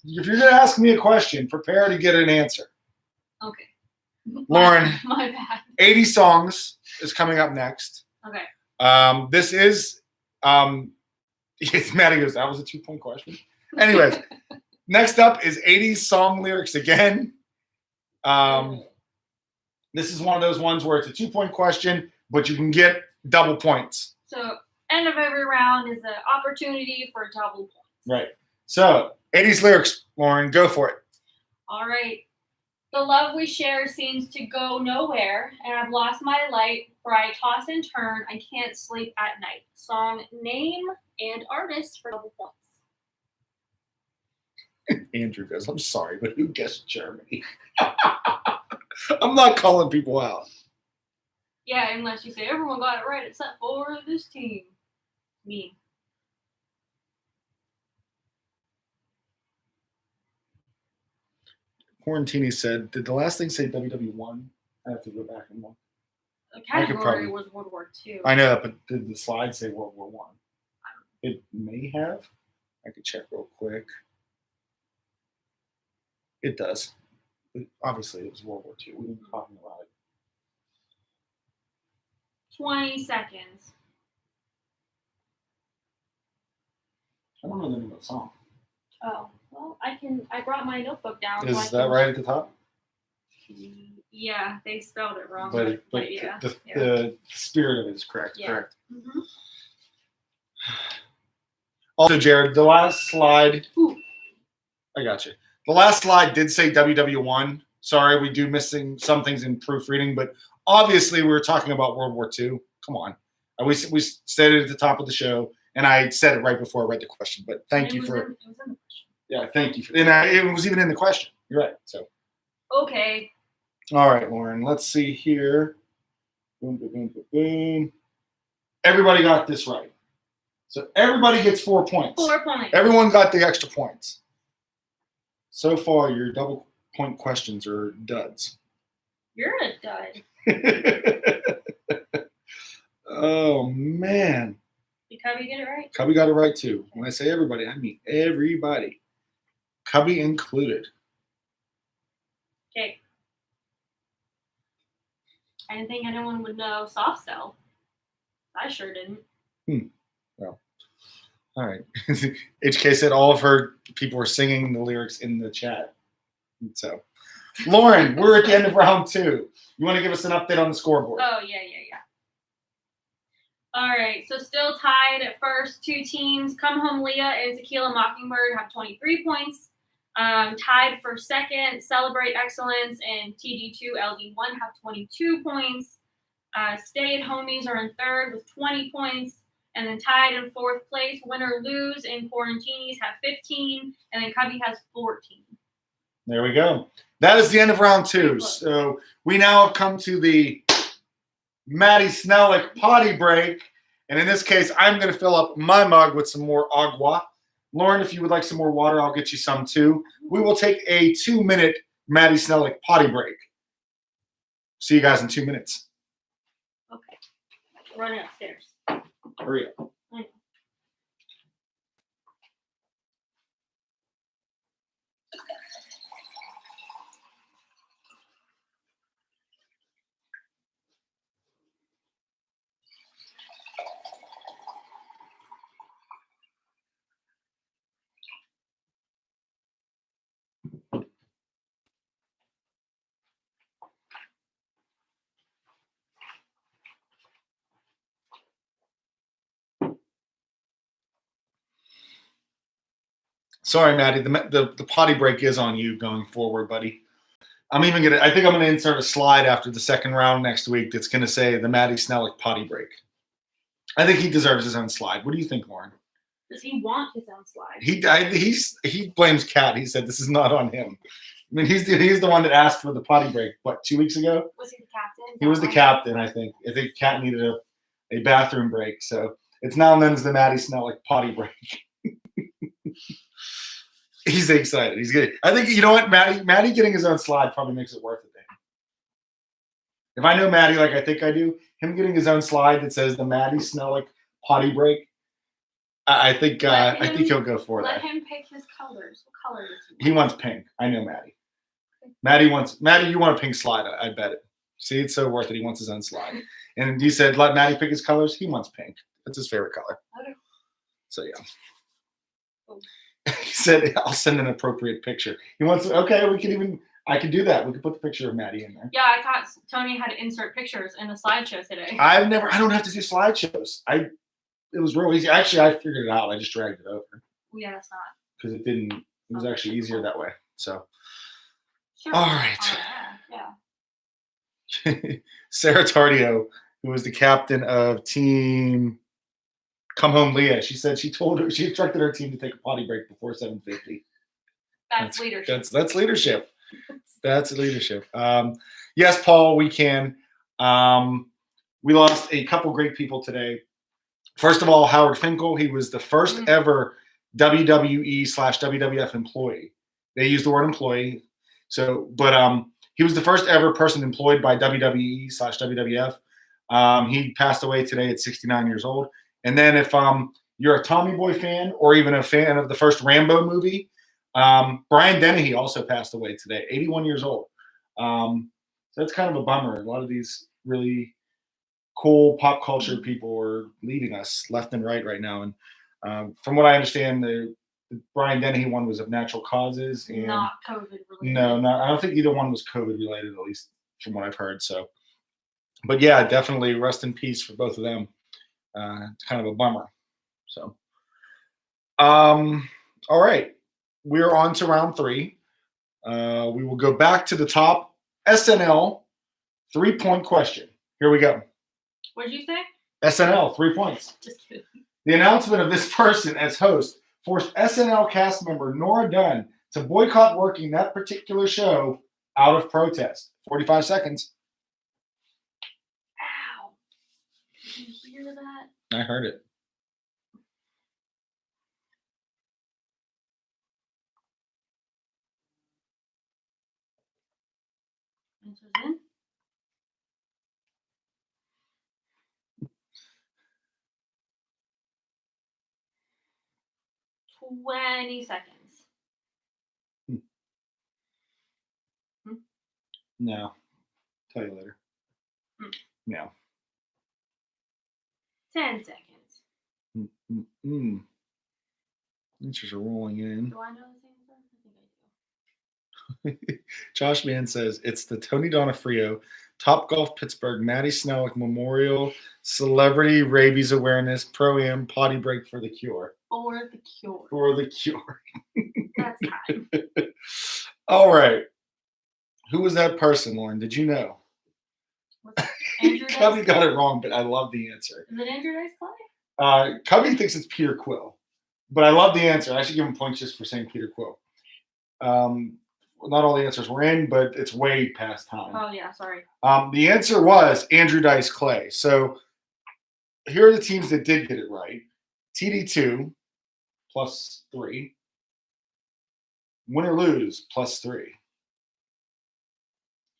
gonna ask me a question, prepare to get an answer. Okay. Lauren, my bad. 80 songs is coming up next. Okay. This is Maddie goes, that was a 2-point question. Anyways, next up is 80s song lyrics again. This is one of those ones where it's a 2-point question, but you can get double points. So end of every round is an opportunity for double points. Right. So 80s lyrics, Lauren, go for it. All right. The love we share seems to go nowhere, and I've lost my light, for I toss and turn, I can't sleep at night. Song name and artist for double points. Andrew goes, I'm sorry, but who guessed Germany? I'm not calling people out. Yeah, unless you say everyone got it right except for this team. Me. Quarantini said, did the last thing say WW1? I have to go back and look. The category was World War II. I know, but did the slide say World War I? It may have. I could check real quick. It does. Obviously, it was World War II. We've been talking about it. 20 seconds. I don't know the name of the song. Oh, well, I brought my notebook down. Is that right at the top? Yeah, they spelled it wrong. But yeah. The spirit of it is correct. Yeah. Correct. Mm-hmm. Also, Jared, the last slide. Ooh. I got you. The last slide did say WW1. Sorry, we do missing some things in proofreading, but obviously we were talking about World War II. Come on. We said it at the top of the show, and I said it right before I read the question. But thank you for. It was in the question. Yeah, thank you. And it was even in the question. You're right. So. Okay. All right, Lauren. Let's see here. Boom, boom, boom, boom, boom. Everybody got this right. So everybody gets 4 points. 4 points. Everyone got the extra points. So far, your double point questions are duds. You're a dud. Oh, man. Did Cubby get it right? Cubby got it right, too. When I say everybody, I mean everybody. Cubby included. Okay. I didn't think anyone would know Soft Cell. I sure didn't. Well, all right. HK said all of her people were singing the lyrics in the chat. So, Lauren, we're at the end of round 2. You want to give us an update on the scoreboard? Oh, yeah. All right, so still tied at first. 2 teams, Come Home Leah and Tequila Mockingbird have 23 points. Tied for second, Celebrate Excellence and TD2 LD1 have 22 points. Stay at Homies are in third with 20 points. And then tied in fourth place, Win or Lose and Quarantinis have 15. And then Cubby has 14. There we go. That is the end of round 2. So we now have come to the Maddie Snellick potty break. And in this case, I'm going to fill up my mug with some more agua. Lauren, if you would like some more water, I'll get you some too. We will take a 2-minute Maddie Snellick potty break. See you guys in 2 minutes. Okay. Running upstairs. Hurry up. Sorry, Maddie. The potty break is on you going forward, buddy. I think I'm gonna insert a slide after the second round next week that's gonna say the Maddie Snellick potty break. I think he deserves his own slide. What do you think, Lauren? Does he want his own slide? He blames Kat. He said this is not on him. I mean, he's the one that asked for the potty break. What, 2 weeks ago? Was he the captain? He was the captain. I think Kat needed a bathroom break, so it's now known as the Maddie Snellick potty break. He's excited. He's good. I think, you know what, Maddie getting his own slide probably makes it worth it to him. If I know Maddie like I think I do, him getting his own slide that says the Maddie Snellick potty break, I think he'll go for that. Let him pick his colors. What color does he wants pink. I know Maddie. Maddie, you want a pink slide, I bet it. See, it's so worth it. He wants his own slide. And you said let Maddie pick his colors. He wants pink. That's his favorite color. Okay. So yeah. Oh. He said, I'll send an appropriate picture. He wants, okay, I could do that. We could put the picture of Maddie in there. Yeah, I thought Tony had to insert pictures in the slideshow today. I don't have to do slideshows. It was real easy. Actually, I figured it out. I just dragged it over. Yeah, it's not. Because it was actually easier that way. So, sure. All right. Yeah. Sarah Tardio, who was the captain of team Come Home Leah, she said she instructed her team to take a potty break before 7:50. That's leadership. That's leadership. That's leadership. Yes, Paul, we can. We lost a couple great people today. First of all, Howard Finkel. He was the first ever WWE/WWF employee. They used the word employee. So, but he was the first ever person employed by WWE/WWF. He passed away today at 69 years old. And then if you're a Tommy Boy fan or even a fan of the first Rambo movie, Brian Dennehy also passed away today, 81 years old. So that's kind of a bummer. A lot of these really cool pop culture people are leaving us left and right now. And from what I understand, the Brian Dennehy one was of natural causes. And not COVID related. No, I don't think either one was COVID related, at least from what I've heard. So, but yeah, definitely rest in peace for both of them. It's kind of a bummer. So, all right. We're on to round 3. We will go back to the top SNL 3-point question. Here we go. What did you say? SNL, 3 points. Just kidding. The announcement of this person as host forced SNL cast member Nora Dunn to boycott working that particular show out of protest. 45 seconds. Ow. Did you hear that? I heard it. Answers in. 20 seconds. No. Tell you later. No. 10 seconds. Answers are rolling in. Do I know this answer? I think I do. Josh Mann says it's the Tony Donofrio Top Golf Pittsburgh Maddie Snellick Memorial Celebrity Rabies Awareness Pro-Am Potty Break for the Cure. For the cure. For the cure. That's It's time. All right. Who was that person, Lauren? Did you know? Andrew Cubby Dice got Clay? it wrong, but I love the answer. Is it Andrew Dice Clay? Cubby thinks it's Peter Quill, but I love the answer. I should give him points just for saying Peter Quill. Not all the answers were in, but it's way past time. Oh yeah, sorry. The answer was Andrew Dice Clay. So here are the teams that did get it right. TD2 +3. Win or lose +3.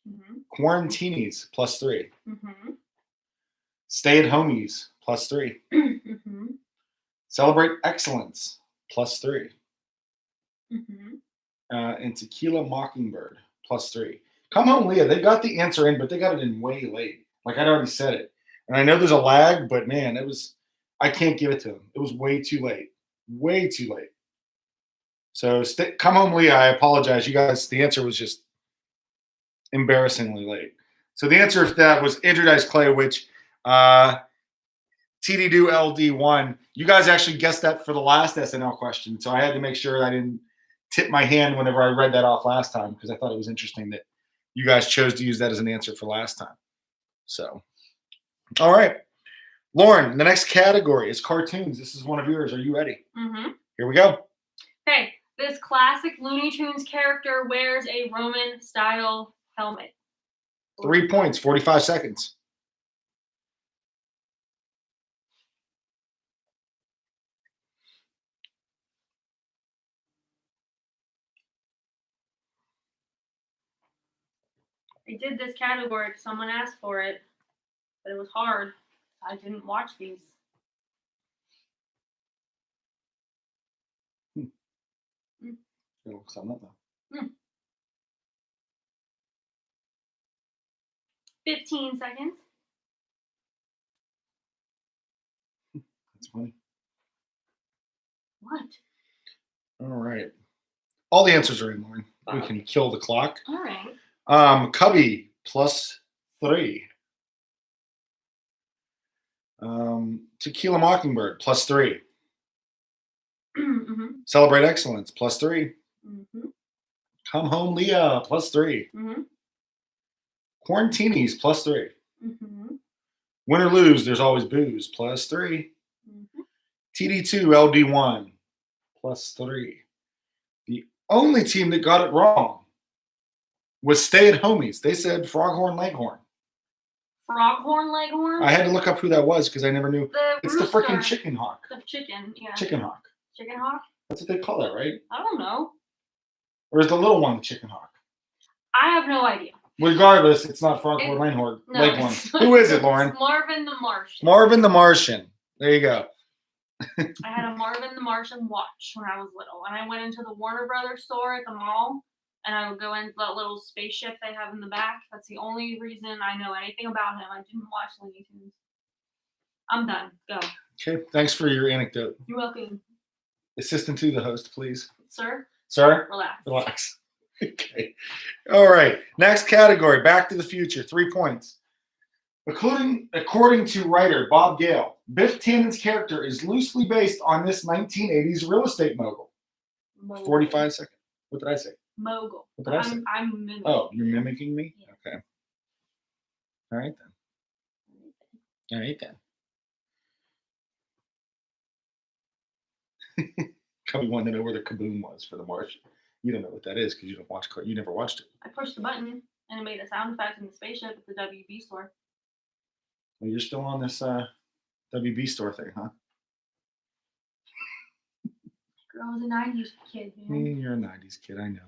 Mm-hmm. Quarantinis +3. Mm-hmm. Stay at homies +3. Mm-hmm. Celebrate excellence +3. Mm-hmm. And Tequila Mockingbird +3. Come home, Leah. They got the answer in, but they got it in way late. Like I'd already said it. And I know there's a lag, but man, I can't give it to them. It was way too late. Way too late. So come home, Leah. I apologize. You guys, the answer was just embarrassingly late. So the answer for that was Andrew Dice Clay, which TD2 LD1. You guys actually guessed that for the last SNL question. So I had to make sure I didn't tip my hand whenever I read that off last time because I thought it was interesting that you guys chose to use that as an answer for last time. So, all right. Lauren, the next category is cartoons. This is one of yours. Are you ready? Mm-hmm. Here we go. Okay. This classic Looney Tunes character wears a Roman-style helmet. 3 points, 45 seconds. I did this category because someone asked for it, but it was hard. I didn't watch these. Hmm. 15 seconds. That's funny. What? All right. All the answers are in, Lauren. We Okay. can kill the clock. All right. Cubby +3. Tequila Mockingbird +3. Mm-hmm. Celebrate Excellence +3. Mm-hmm. Come Home Leah +3. Mm-hmm. Quarantinis +3. Mm-hmm. Win or lose, there's always booze +3. Mm-hmm. TD2 LD1 +3. The only team that got it wrong was Stay at Homies. They said Froghorn Leghorn. Froghorn Leghorn? I had to look up who that was because I never knew. It's the rooster. freaking chicken hawk. The chicken, yeah. Chicken hawk. Chicken hawk? That's what they call it, right? I don't know. Or is the little one the chicken hawk? I have no idea. Regardless, it's not Froghorn Leghorn. No, Leghorn. Who is it, Lauren? It's Marvin the Martian. Marvin the Martian. There you go. I had a Marvin the Martian watch when I was little, and I went into the Warner Brothers store at the mall, and I would go into that little spaceship they have in the back. That's the only reason I know anything about him. I didn't watch Looney Tunes. I'm done. Go. Okay. Thanks for your anecdote. You're welcome. Assistant to the host, please. Sir? Sir? Relax. Relax. Okay. All right. Next category, Back to the Future, 3 points. According to writer Bob Gale, Biff Tannen's character is loosely based on this 1980s real estate mogul. Mogul. 45 seconds. What did I say? Mogul. What did I say? I'm mimicking. Oh, you're mimicking me? Yeah. Okay. All right then. All right then. Cubby wanted to know where the kaboom was for the Martian. You don't know what that is because you never watched it. I pushed the button and it made a sound effect in the spaceship at the WB store. Well, you're still on this WB store thing, huh? Girl, I was a 90s kid, man. You're a 90s kid, I know.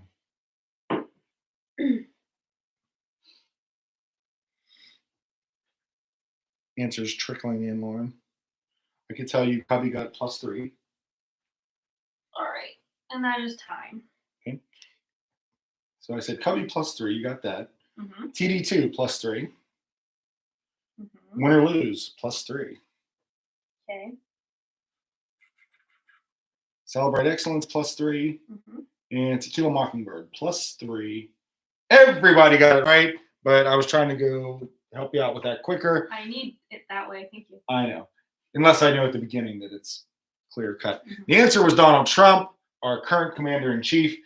Answers trickling in, Lauren. I could tell you Cubby got +3. All right. And that is time. Okay. So I said Cubby +3. You got that. Mm-hmm. TD2 +3. Mm-hmm. Win or lose +3. Okay. Celebrate Excellence +3. Mm-hmm. And Tequila Mockingbird +3. Everybody got it right, but I was trying to go help you out with that quicker. I need it that way. Thank you. I know. Unless I know at the beginning that it's clear cut. Mm-hmm. The answer was Donald Trump. our current commander-in-chief.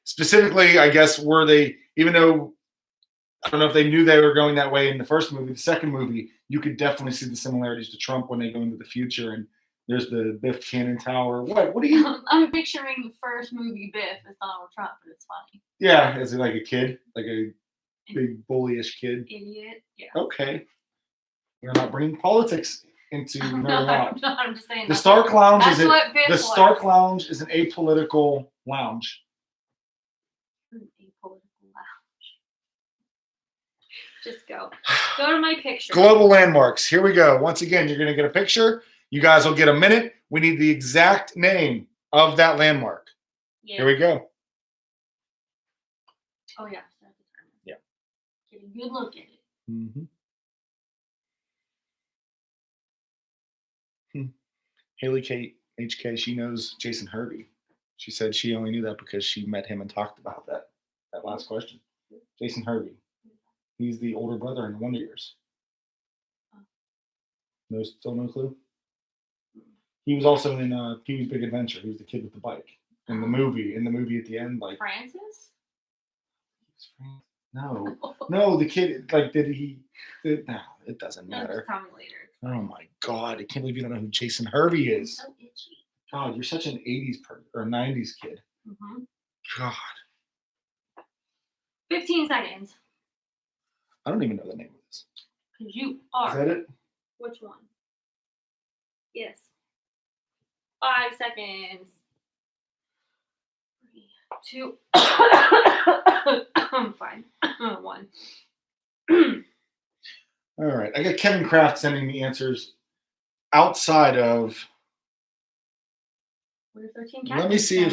Specifically, I guess, were they, even though I don't know if they knew they were going that way in the first movie, the second movie, you could definitely see the similarities to Trump when they go into the future. And there's the Biff Cannon Tower. What do you? I'm picturing the first movie Biff as Donald Trump, but it's funny. Yeah, is it like a kid, like a big bullyish kid? Idiot. Yeah. Okay. We're not bringing politics into Nerding Out. I'm just saying. The Stark Lounge that's is what Biff the was. Stark Lounge is an apolitical lounge. Apolitical lounge. Just go. Go to my picture. Global landmarks. Here we go. Once again, you're going to get a picture. You guys will get a minute. We need the exact name of that landmark. Yeah. Here we go. Oh yeah. Yeah. Get a good look at it. Mm-hmm. Haley Kate HK, she knows Jason Hervey. She said she only knew that because she met him and talked about that last question. Jason Hervey. He's the older brother in Wonder Years. No, still no clue? He was also in Pee-wee's Big Adventure. He was the kid with the bike in the movie. In the movie at the end, like Francis? No, the kid. Like, no, it doesn't matter. Tell me later. Oh my God, I can't believe you don't know who Jason Hervey is. So itchy. God, you're such an '80s or '90s kid. Mm-hmm. God. 15 seconds. I don't even know the name of this. Because you are. Is that it? Which one? Yes. 5 seconds. 3, 2. I'm fine. 1. All right. I got Kevin Kraft sending me answers outside of. What is their team? Let me see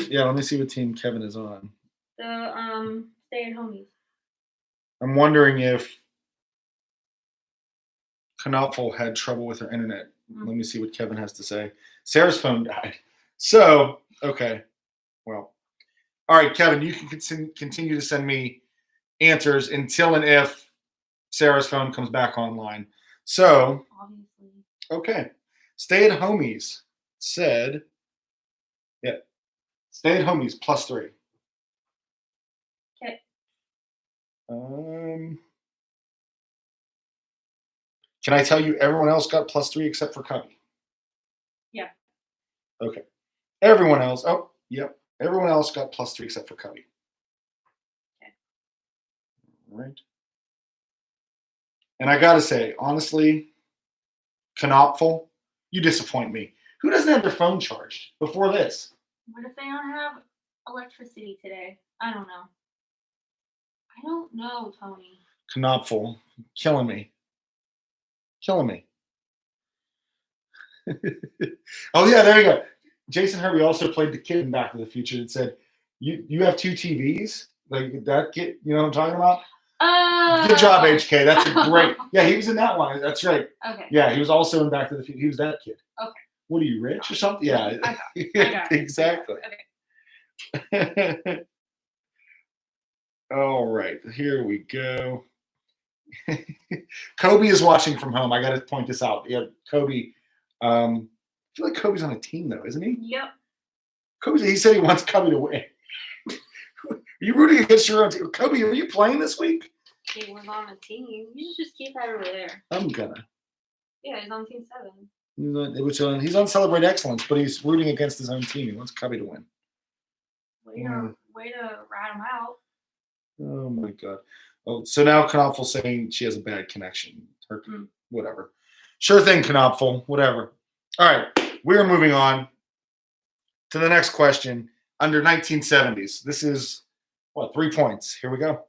what team Kevin is on. The stay-at-homies. I'm wondering if Knopfel had trouble with her internet. Mm-hmm. Let me see what Kevin has to say. Sarah's phone died. So, okay. Well, all right, Kevin, you can continue to send me answers until and if Sarah's phone comes back online. So, obviously. Okay. Stay-at-homies said, yeah, stay-at-homies +3. Okay. Can I tell you everyone else got +3 except for Cubby? Yeah. Okay. Everyone else, everyone else got +3 except for Cubby. Okay. All right. And I got to say, honestly, Knopfel, you disappoint me. Who doesn't have their phone charged before this? What if they don't have electricity today? I don't know. I don't know, Tony. Knopfel, killing me. Killing me. Oh, yeah, there you go. Jason Hervey also played the kid in Back to the Future and said, you have 2 TVs? Like that kid, you know what I'm talking about? Good job, HK. That's a great. Yeah, he was in that one. That's right. Okay. Yeah, he was also in Back to the Future. He was that kid. Okay. What are you, rich or something? Yeah. I got it. Exactly. Okay. All right, here we go. Kobe is watching from home. I got to point this out. Yeah, Kobe. I feel like Kobe's on a team though, isn't he? Yep. Kobe. He said he wants Kobe to win. Are you rooting against your own team? Kobe, are you playing this week? He was on a team. You should just keep that over there. I'm gonna. Yeah, he's on Team 7. He's on Celebrate Excellence, but he's rooting against his own team. He wants Kobe to win. Way to rat him out. Oh my God. Oh, so now Knopfel's saying she has a bad connection. Whatever. Sure thing, Knopfel. Whatever. All right. We're moving on to the next question. Under 1970s. This is, 3 points. Here we go.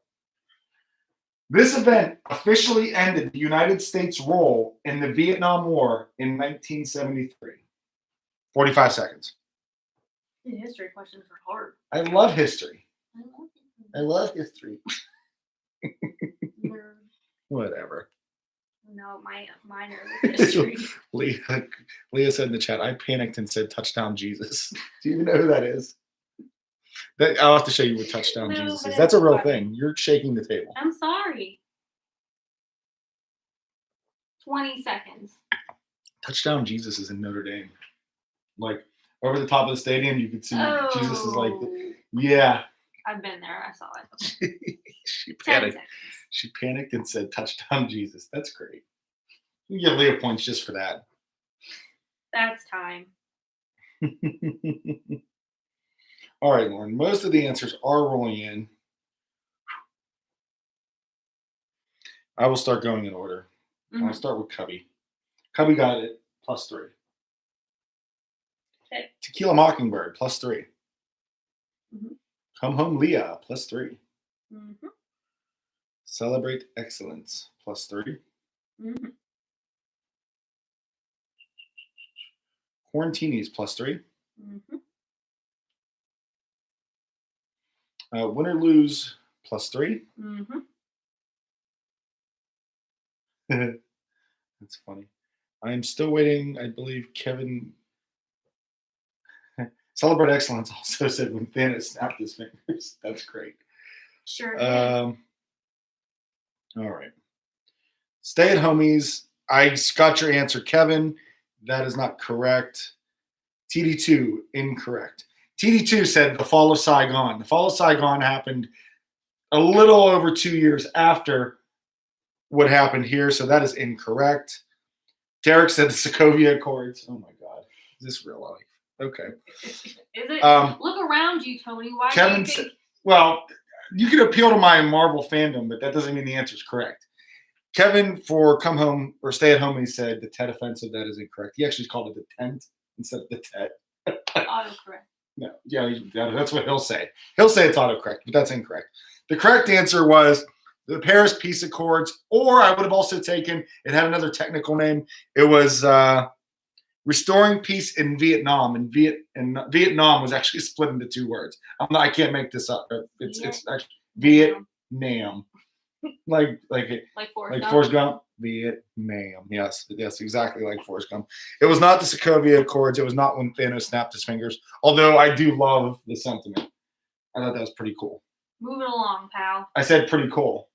This event officially ended the United States' role in the Vietnam War in 1973. 45 seconds. History questions are hard. I love history. I love history. Whatever. No, mine are history. Leah said in the chat, I panicked and said touchdown Jesus. Do you even know who that is? I'll have to show you what touchdown Jesus is. That's a real thing. You're shaking the table. I'm sorry. 20 seconds. Touchdown Jesus is in Notre Dame. Like, over the top of the stadium. You could see Jesus is like, Oh. yeah. I've been there. I saw it. She 10 panicked. seconds. She panicked and said, "Touchdown, Jesus." That's great. You give Leah points just for that. That's time. All right, Lauren. Most of the answers are rolling in. I will start going in order. I'll start with Cubby. Cubby got it +3. Okay. Tequila Mockingbird +3. Mhm. Come Home Leah +3. Mm-hmm. Celebrate Excellence +3. Mm-hmm. Quarantinis +3. Mm-hmm. Win or Lose +3. Mm-hmm. That's funny. I am still waiting. I believe Kevin Celebrate Excellence also said when Thanos snapped his fingers. That's great. Sure. All right. Stay at homies. I got your answer, Kevin. That is not correct. TD2, incorrect. TD2 said the fall of Saigon. The fall of Saigon happened a little over 2 years after what happened here, so that is incorrect. Derek said the Sokovia Accords. Oh my God. Is this real life? Okay. Is it? Look around you, Tony. Why Kevin do you think? well, you can appeal to my Marvel fandom, but that doesn't mean the answer is correct. Kevin for Come Home or Stay at Home, he said the Tet offensive. That is incorrect. He actually called it the tent instead of the Tet. Autocorrect. No, yeah, that's what he'll say. He'll say it's autocorrect, but that's incorrect. The correct answer was the Paris Peace Accords, or I would have also taken, it had another technical name. It was Restoring Peace in Vietnam. And Vietnam was actually split into 2 words. I can't make this up. It's actually Vietnam. Like Forrest Gump. Vietnam. Yes, exactly like Forrest Gump. It was not the Sokovia Accords. It was not when Thanos snapped his fingers. Although I do love the sentiment. I thought that was pretty cool. Moving along, pal. I said pretty cool.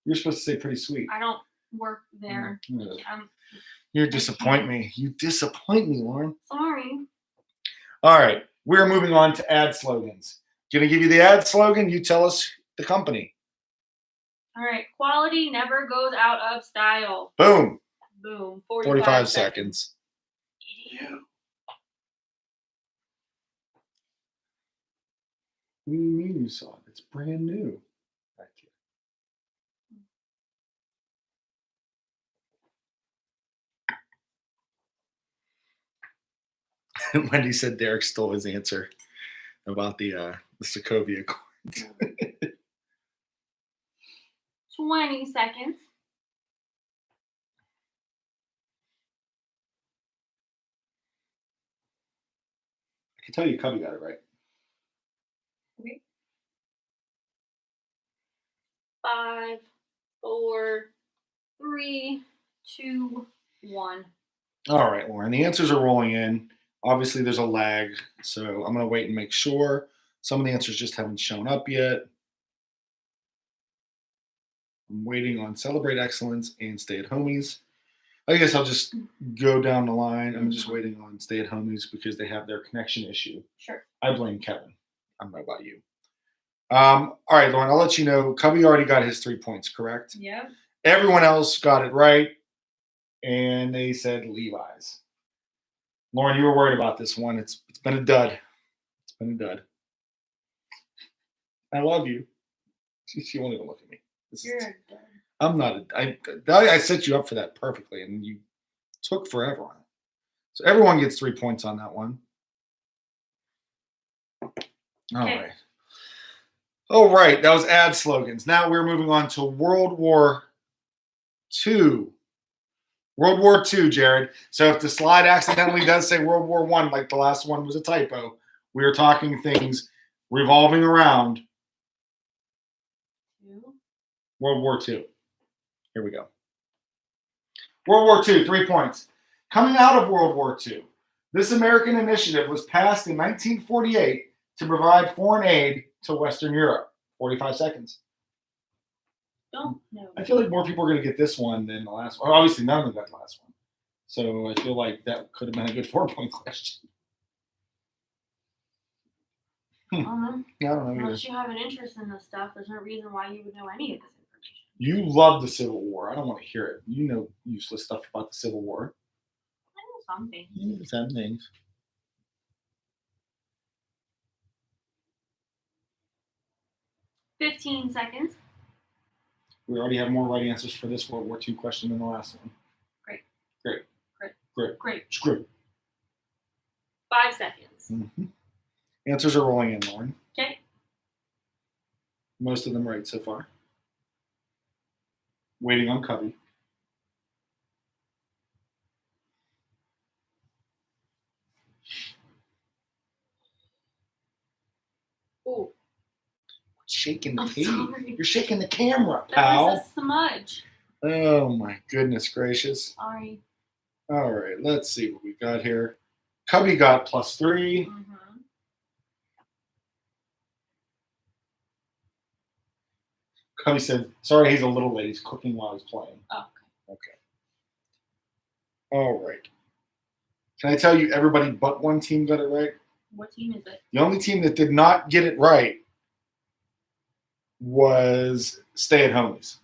You're supposed to say pretty sweet. I don't work there. You disappoint me. You disappoint me, Lauren. Sorry. All right. We're moving on to ad slogans. Going to give you the ad slogan. You tell us the company. All right. Quality never goes out of style. Boom. Boom. 45 seconds. Idiot. What do you mean you saw it? It's brand new. Back here. Wendy said Derek stole his answer about the Sokovia Accords. 20 seconds. I can tell you Cubby got it right. Okay. 5, 4, 3, 2, 1. All right, Lauren. The answers are rolling in. Obviously, there's a lag, so I'm going to wait and make sure. Some of the answers just haven't shown up yet. I'm waiting on Celebrate Excellence and Stay at Homies. I guess I'll just go down the line. I'm just waiting on Stay at Homies because they have their connection issue. Sure. I blame Kevin. I don't know about you. All right, Lauren, I'll let you know. Cubby already got his 3 points, correct? Yeah. Everyone else got it right, and they said Levi's. Lauren, you were worried about this one. It's been a dud. It's been a dud. I love you. She won't even look at me. You're a dud. I'm not. I set you up for that perfectly, and you took forever on it. So everyone gets 3 points on that one. All right. All right. That was ad slogans. Now we're moving on to World War II. World War II, Jared. So if the slide accidentally does say World War I, like the last one was a typo, we are talking things revolving around World War II. Here we go. World War II, 3 points. Coming out of World War II, this American initiative was passed in 1948 to provide foreign aid to Western Europe. 45 seconds. Don't know. I feel like more people are going to get this one than the last one. Obviously, none of them got the last one. So I feel like that could have been a good 4-point question. I don't know. I don't know either. Unless you have an interest in this stuff, there's no reason why you would know any of this information. You love the Civil War. I don't want to hear it. You know useless stuff about the Civil War. I know something. Some things. $15 seconds. We already have more right answers for this World War II question than the last one. Great. Screw. 5 seconds. Mm-hmm. Answers are rolling in, Lauren. Okay. Most of them right so far. Waiting on Cubby. Ooh. Shaking the I'm tape. sorry. You're shaking the camera, That pal. was a smudge. Oh my goodness gracious. Sorry. All right, let's see what we got here. Cubby got +3. Mm-hmm. Cubby said, sorry, he's a little late. He's cooking while he's playing. Oh, Okay. All right. Can I tell you everybody but one team got it right? what team is it? The only team that did not get it right was Stay at Homies.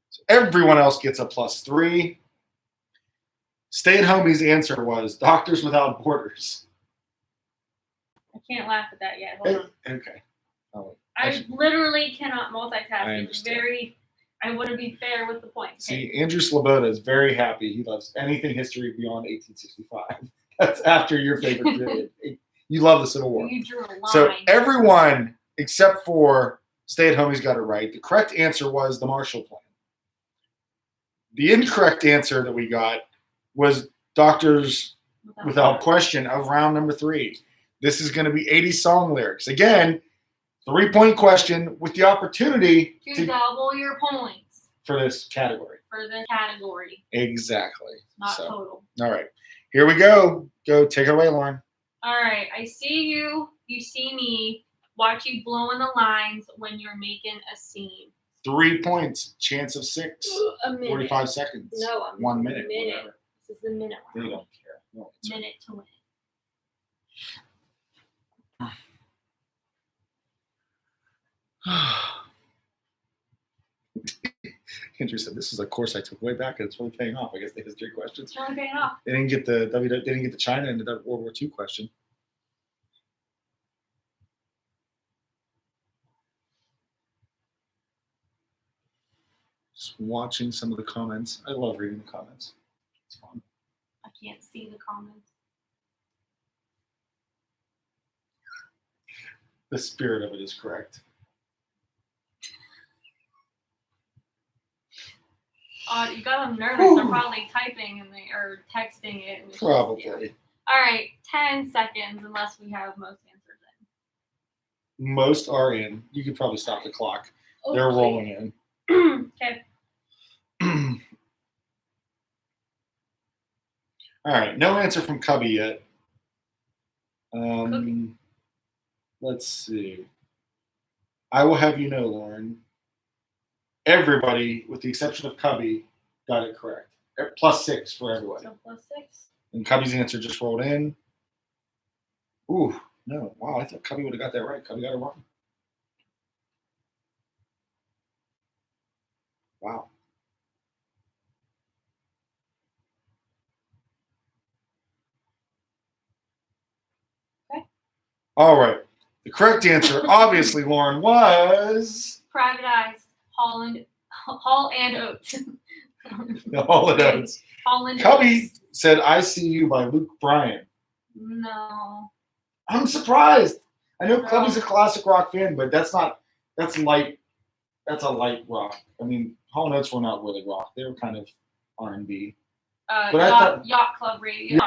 So everyone else gets a +3. Stay at Homies' answer was Doctors Without Borders. I can't laugh at that yet. Hold on. Okay. Oh, I literally cannot multitask. I It's understand. I want to be fair with the points. See, Andrew Sloboda is very happy. He loves anything history beyond 1865. That's after your favorite period. You love the Civil War. You drew a line. So everyone except for Stay at Homies got it right. The correct answer was the Marshall Plan. The incorrect answer that we got was Doctors Without Question of round number 3. This is going to be 80 song lyrics. Again, 3-point question with the opportunity to double your points for this category. Exactly. Not So, total. All right. Here we go. Go take it away, Lauren. All right. I see you. You see me. Watch you blowing the lines when you're making a scene. 3 points. Chance of 6. A minute. 45 seconds. No, 1 minute. Whatever. This is the minute They round. don't care. No, it's Minute to win. Andrew said, "This is a course I took way back, and it's really paying off." I guess the history questions. It's really paying off. They didn't get the They didn't get the China and the World War II question. Just watching some of the comments. I love reading the comments. It's fun. I can't see the comments. The spirit of it is correct. You got them nervous. They're probably typing or texting it. And Probably. All right, 10 seconds unless we have most answers in. Most are in. You could probably stop the clock. Okay. They're rolling in. Okay. All right. No answer from Cubby yet. Cookie. Let's see. I will have you know, Lauren. Everybody, with the exception of Cubby, got it correct. +6 for everybody. So +6. And Cubby's answer just rolled in. Ooh, no. Wow, I thought Cubby would have got that right. Cubby got it wrong. Wow. Okay. All right. The correct answer, obviously, Lauren, was Private Eyes, Hall and Oates. the Hall and Oates. Holland Cubby Oates. said "I See You" by Luke Bryan. No. I'm surprised. I know No. Cubby's a classic rock fan, but that's light. That's a light rock. I mean, Hall and Oates were not really rock. They were kind of R&B. But I thought- Yacht Club Radio.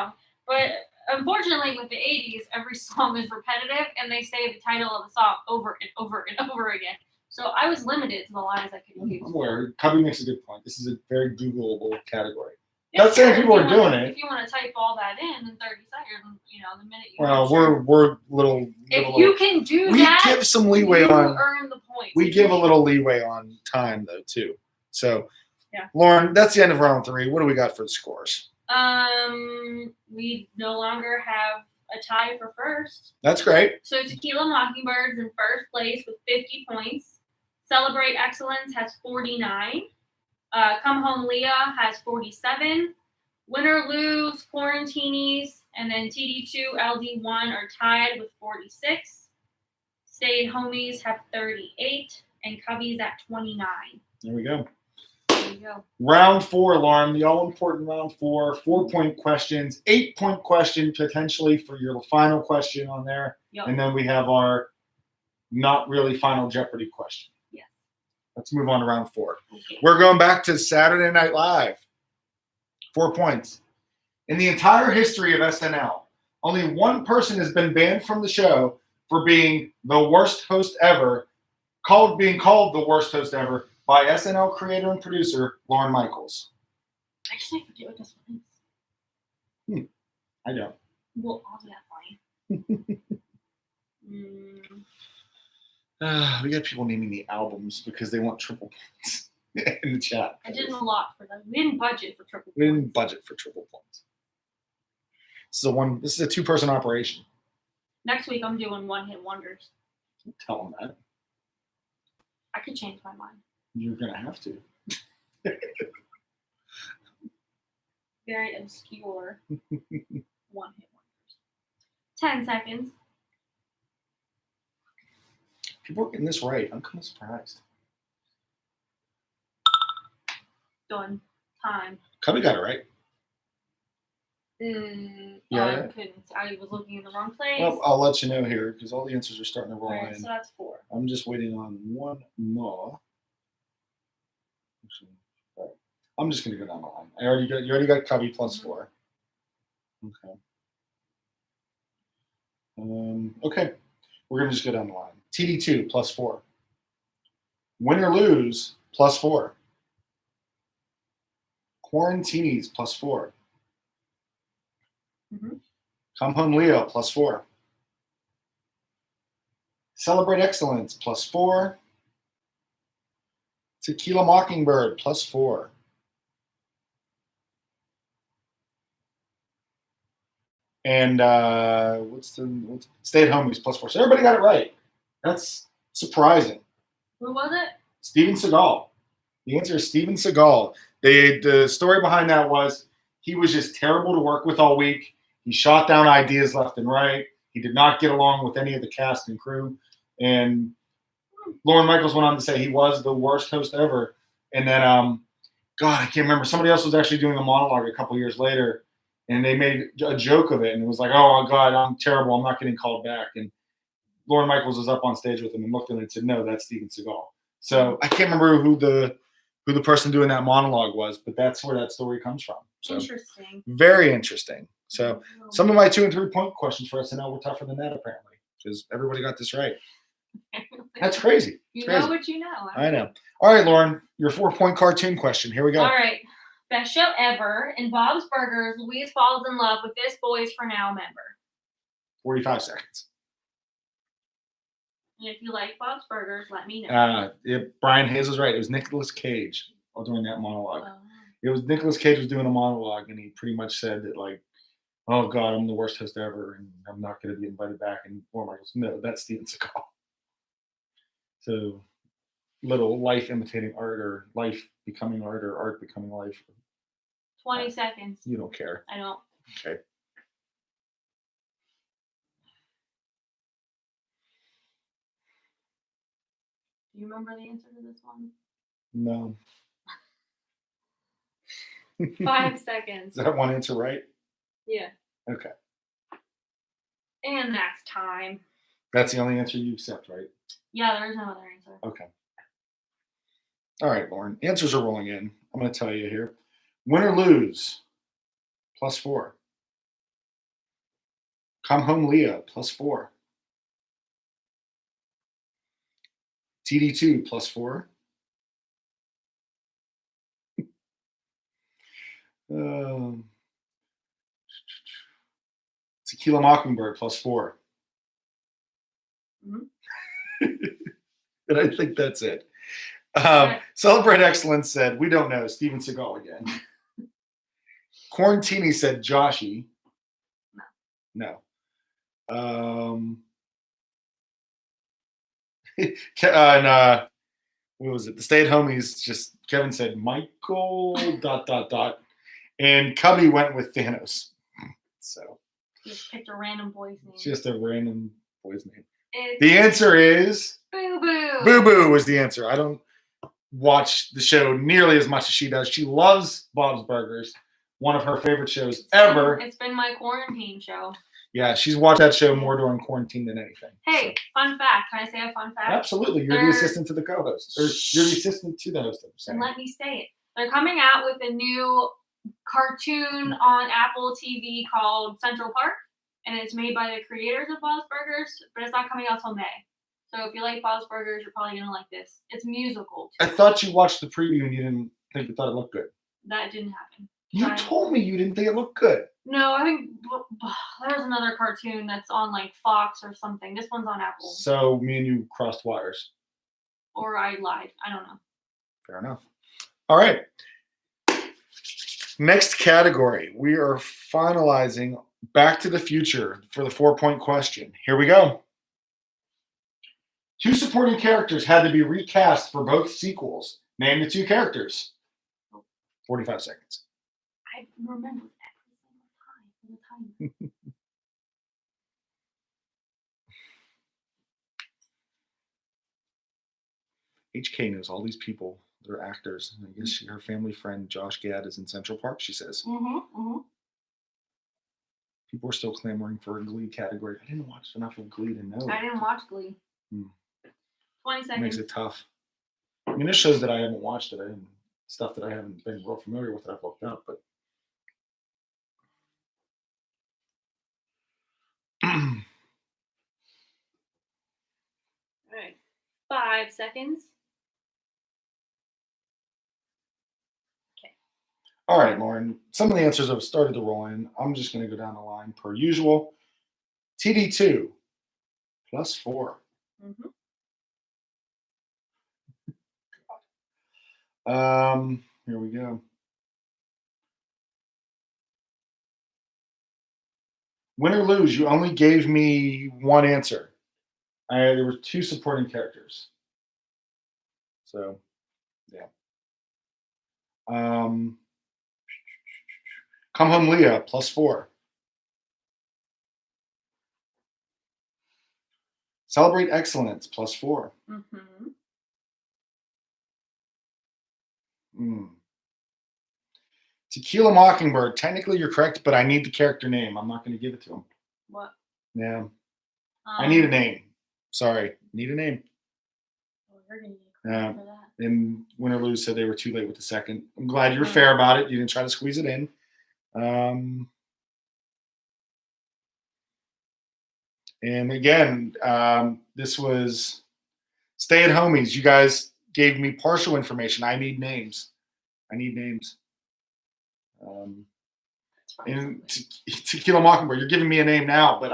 But unfortunately, with the 80s, every song is repetitive, and they say the title of the song over and over and over again. So I was limited to the lines I could use. I'm aware. Cubby makes a good point. This is a very Googleable category. Yeah, Not saying sure, people if are you doing wanna- it. If you want to type all that in 30 seconds, the minute you Well, sure. we're little. If you can do we that, give some leeway you on. earn the points. We give a little leeway on time though too. So, Yeah. Lauren, that's the end of round 3. What do we got for the scores? We no longer have a tie for first. That's great. So Tequila Mockingbird's in first place with 50 points. Celebrate Excellence has 49. Come Home Leah has 47. Win or Lose, Quarantinis, and then TD2, LD1 are tied with 46. Stay Homies have 38, and Cubbies at 29. There we go. There you go. Round 4, Lauren, the all-important round 4, 4-point questions, 8-point question potentially for your final question on there. Yep. And then we have our not really final Jeopardy question. Yes. Let's move on to round 4. Okay. We're going back to Saturday Night Live. 4 points. In the entire history of SNL, only one person has been banned from the show for being the worst host ever, being called the worst host ever by SNL creator and producer Lorne Michaels. Actually, I forget what this one is. I don't. Well, I'll do that fine. We got people naming the albums because they want triple points in the chat. I did a lot for them. We didn't budget for triple We points. didn't budget for triple points. This is a 2-person operation. Next week, I'm doing one-hit wonders. Tell them that. I could change my mind. You're going to have to. Very obscure one-hit wonders. 10 seconds. People are getting this right. I'm kind of surprised. Done. Time. Cubby got it right. I couldn't. I was looking in the wrong place. Well, I'll let you know here because all the answers are starting to roll Alright, in. so that's 4. I'm just waiting on one more. Right. I'm just going to go down the line. You already got Cubby plus 4. Okay. Okay. We're going to just go down the line. TD2 plus 4. Win or Lose plus 4. Quarantinis plus 4. Mm-hmm. Come Home Leo plus 4. Celebrate Excellence plus 4. Tequila Mockingbird plus 4. And Stay at Homies plus 4. So everybody got it right. That's surprising. Who was it? Steven Seagal. The answer is Steven Seagal. The story behind that was he was just terrible to work with all week. He shot down ideas left and right. He did not get along with any of the cast and crew. And Lorne Michaels went on to say he was the worst host ever. And then, God, I can't remember. Somebody else was actually doing a monologue a couple years later, and they made a joke of it. And it was like, oh, God, I'm terrible. I'm not getting called back. And Lorne Michaels was up on stage with him and looked at him and said, no, that's Steven Seagal. So I can't remember who the person doing that monologue was, but that's where that story comes from. So, interesting. Very interesting. So some of my 2 and 3 point questions for SNL were tougher than that, apparently, because everybody got this right. That's crazy. You crazy. know what you know. I know. All right, Lauren, your 4-point cartoon question. Here we go. All right. Best show ever. In Bob's Burgers, Louise falls in love with this Boys for Now member. 45 seconds. And if you like Bob's Burgers, let me know. Brian Hayes was right. It was Nicolas Cage doing that monologue. Oh. It was Nicolas Cage was doing a monologue, and he pretty much said that, like, oh, God, I'm the worst host ever, and I'm not going to be invited back. And Lorne Michaels, no, that's Steven Seagal. So, little life imitating art, or life becoming art, or art becoming life. 20 seconds. You don't care. I don't. Okay. Do you remember the answer to this one? No. 5 seconds. Is that one answer right? Yeah. Okay. And that's time. That's the only answer you accept, right? Yeah, there is no other answer. Okay. All right, Lauren. Answers are rolling in. I'm going to tell you here. Win or Lose, plus 4. Come Home Leah, plus 4. TD2, plus 4. Tequila Mockingbird, plus 4. Mm-hmm. And I think that's it. Okay. Celebrate Excellence said, we don't know, Steven Seagal again. Quarantini said, Joshy. No. No. And what was it? The Stay at Homies. Just Kevin said Michael ... and Cubby went with Thanos. So Just picked a random boy's name. just a random boy's name. It's The answer is Boo Boo. Boo Boo was the answer. I don't watch the show nearly as much as she does. She loves Bob's Burgers, one of her favorite shows ever. It's been my quarantine show. Yeah, she's watched that show more during quarantine than anything. Hey, fun fact. Can I say a fun fact? Absolutely. You're the assistant to the co-host. Or you're the assistant to the host. And let me say it. They're coming out with a new cartoon on Apple TV called Central Park. And it's made by the creators of Bob's Burgers, but it's not coming out till May. So if you like Bob's Burgers, you're probably going to like this. It's musical, too. I thought you watched the preview and you thought it looked good. That didn't happen. You told me you didn't think it looked good. No, I think there's another cartoon that's on like Fox or something. This one's on Apple. So me and you crossed wires. Or I lied. I don't know. Fair enough. All right. Next category. We are finalizing Back to the Future for the 4-point question. Here we go. 2 supporting characters had to be recast for both sequels. Name the 2 characters. 45 seconds. I remember every single time. HK knows all these people. They're actors. I guess her family friend Josh Gad is in Central Park, she says. People are still clamoring for a Glee category. I didn't watch enough of Glee to know. I didn't watch Glee. 20 seconds. Makes it tough. I mean, this shows that I haven't watched it. Stuff that I haven't been real familiar with that I've looked up, but all right. 5 seconds. Okay. All right, Lauren. Some of the answers have started to roll in. I'm just going to go down the line per usual. TD2 +4. Here we go. Win or lose, you only gave me one answer. There were 2 supporting characters. So, yeah. Come Home Leah +4. Celebrate Excellence +4. Tequila Mockingbird. Technically, you're correct, but I need the character name. I'm not going to give it to him. What? Yeah. I need a name. Sorry. Need a name. Well, you're going to get credit for that. And Win or Lose said they were too late with the second. I'm glad you were fair about it. You didn't try to squeeze it in. And again, this was Stay at Homies. You guys gave me partial information. I need names. And Tequila Mockingbird, you're giving me a name now, but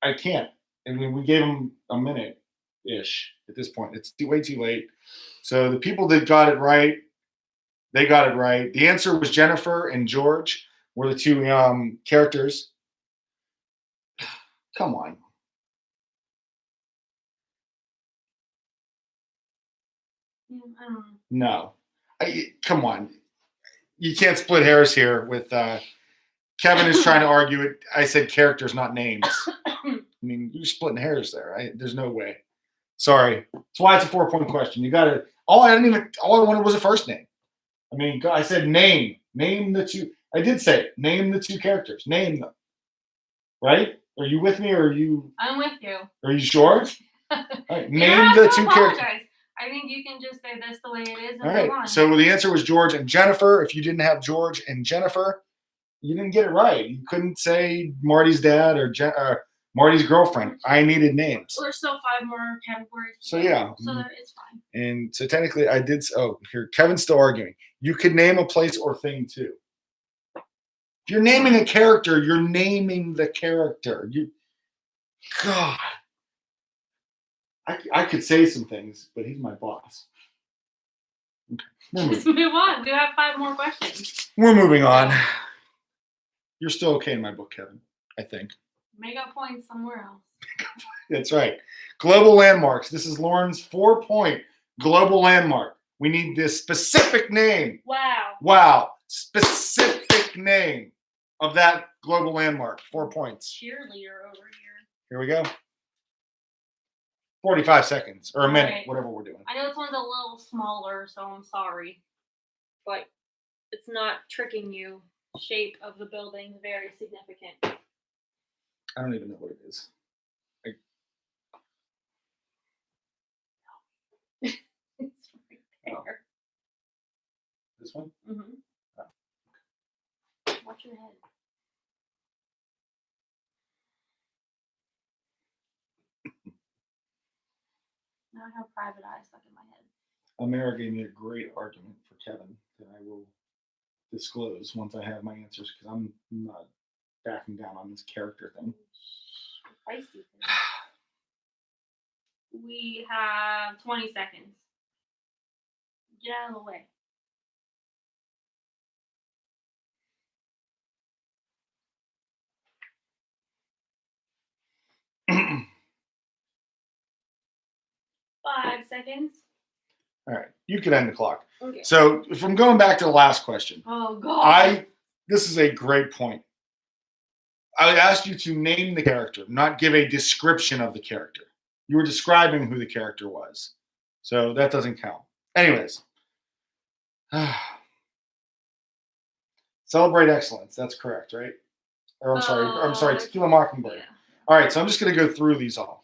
I can't. I mean, we gave them a minute-ish at this point. It's way too late. So the people that got it right, they got it right. The answer was Jennifer and George were the 2 characters. Come on. No. Come on. You can't split hairs here with Kevin is trying to argue it. I said characters, not names. I mean, you're splitting hairs there. There's no way. Sorry. That's why it's a 4-point question. You got to all I wanted was a first name. I mean, I said name. Name the 2. I did say it. Name the 2 characters. Name them. Right? Are you with me or are you I'm with you. Are you sure? All right. Name the 2 characters. I think you can just say this the way it is. All right. So the answer was George and Jennifer. If you didn't have George and Jennifer, you didn't get it right. You couldn't say Marty's dad or Marty's girlfriend. I needed names. Well, there's still 5 more categories. So yeah. So it's fine. And so technically I did. Oh, here Kevin's still arguing. You could name a place or thing too. If you're naming a character, you're naming the character. God. I could say some things, but he's my boss. Okay. Let's move on. We have 5 more questions. We're moving on. You're still okay in my book, Kevin, I think. Make up points somewhere else. That's right. Global landmarks. This is Lauren's 4-point global landmark. We need this specific name. Wow. Wow. Specific name of that global landmark. 4 points. Cheerleader over here. Here we go. 45 seconds or a minute, Right. whatever we're doing. I know this one's a little smaller, so I'm sorry. But it's not tricking you. Shape of the building is very significant. I don't even know what it is. It's right there. This one? Mm-hmm. Oh. Watch your head. Now I have private eye stuck in my head. Amara gave me a great argument for Kevin that I will disclose once I have my answers because I'm not backing down on this character thing. Feisty thing. We have 20 seconds. Get out of the way. Five seconds. All right, you can end the clock. Okay. So if I'm going back to the last question, Oh God. This is a great point. I asked you to name the character, not give a description of the character. You were describing who the character was. So that doesn't count. Anyways. Celebrate excellence. That's correct, right? Or I'm sorry, Tequila Mockingbird. Yeah. All right, so I'm just going to go through these all.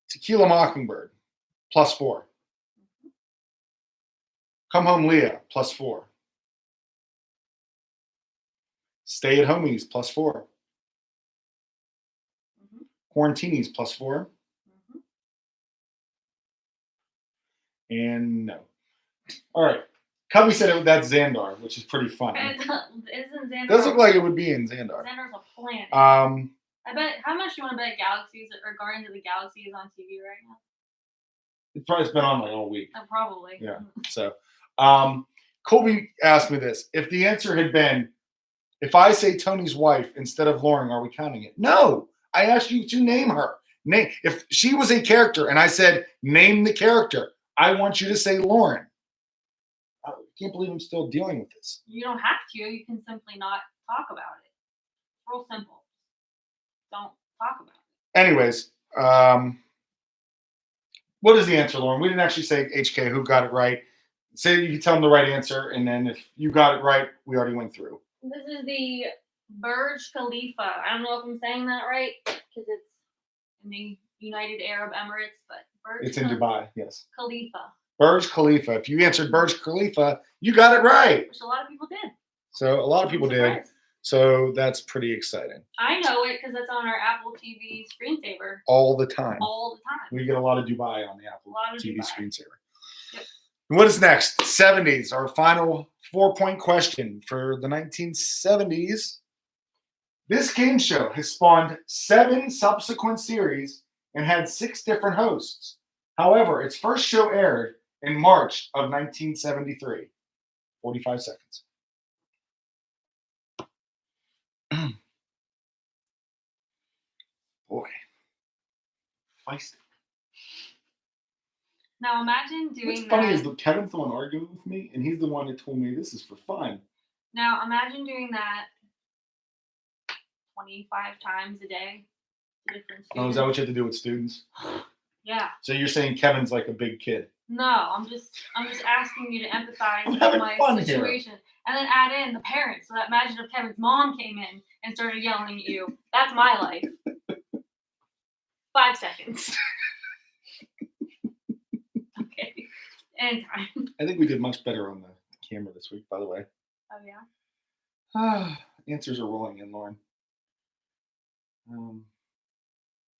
Tequila Mockingbird, +4. Mm-hmm. Come Home Leah, +4. Stay at Homies, +4. Mm-hmm. Quarantinis, +4. Mm-hmm. And no. All right. Cubby said that's Xandar, which is pretty funny. Isn't Xandar? Does look like it would be in Xandar. Xandar's a planet. I bet. How much do you want to bet Galaxies or Guardians of the Galaxy is on TV right now? It's been on like all week. Probably. Yeah. So, Colby asked me this: if the answer had been, if I say Tony's wife instead of Lauren, are we counting it? No. I asked you to name her. Name if she was a character, and I said name the character. I want you to say Lauren. I can't believe I'm still dealing with this. You don't have to. You can simply not talk about it. It's real simple. Don't talk about it. Anyways, what is the answer, Lauren? We didn't actually say HK who got it right. Say you tell them the right answer, and then if you got it right, we already went through. This is the Burj Khalifa. I don't know if I'm saying that right because it's in the United Arab Emirates, but It's in Dubai, yes. Khalifa. Burj Khalifa. If you answered Burj Khalifa, you got it right. Which a lot of people did. So a lot of people did. So that's pretty exciting. I know it because it's on our Apple TV screensaver. All the time. All the time. We get a lot of Dubai on the Apple TV Dubai. screensaver. Yep. And what is next? 70s, our final 4-point question for the 1970s. This game show has spawned 7 subsequent series and had 6 different hosts. However, its first show aired in March of 1973. 45 seconds. Boy. Feisty. Now imagine doing What's that. funny is that Kevin's the one arguing with me, and he's the one that told me this is for fun. Now imagine doing that 25 times a day to different students. Oh, is that what you have to do with students? Yeah. So you're saying Kevin's like a big kid? No, I'm just asking you to empathize with having my fun situation, and then add in the parents. So that imagine if Kevin's mom came in and started yelling at you. That's my life. 5 seconds. Okay. And time. I think we did much better on the camera this week, by the way. Oh yeah. Answers are rolling in, Lauren. All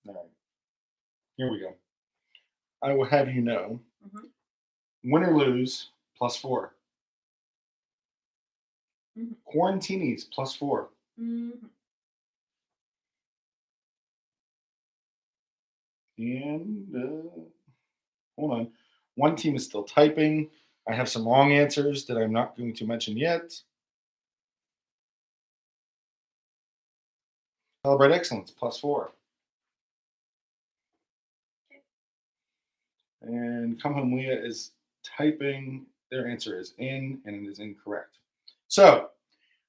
right. Here we go. I will have you know. Mm-hmm. Win or lose, +4. Mm-hmm. Quarantinis, +4. Mm-hmm. And hold on. One team is still typing. I have some wrong answers that I'm not going to mention yet. Celebrate excellence, +4. And Come Home Leah is typing. Their answer is in, and it is incorrect. So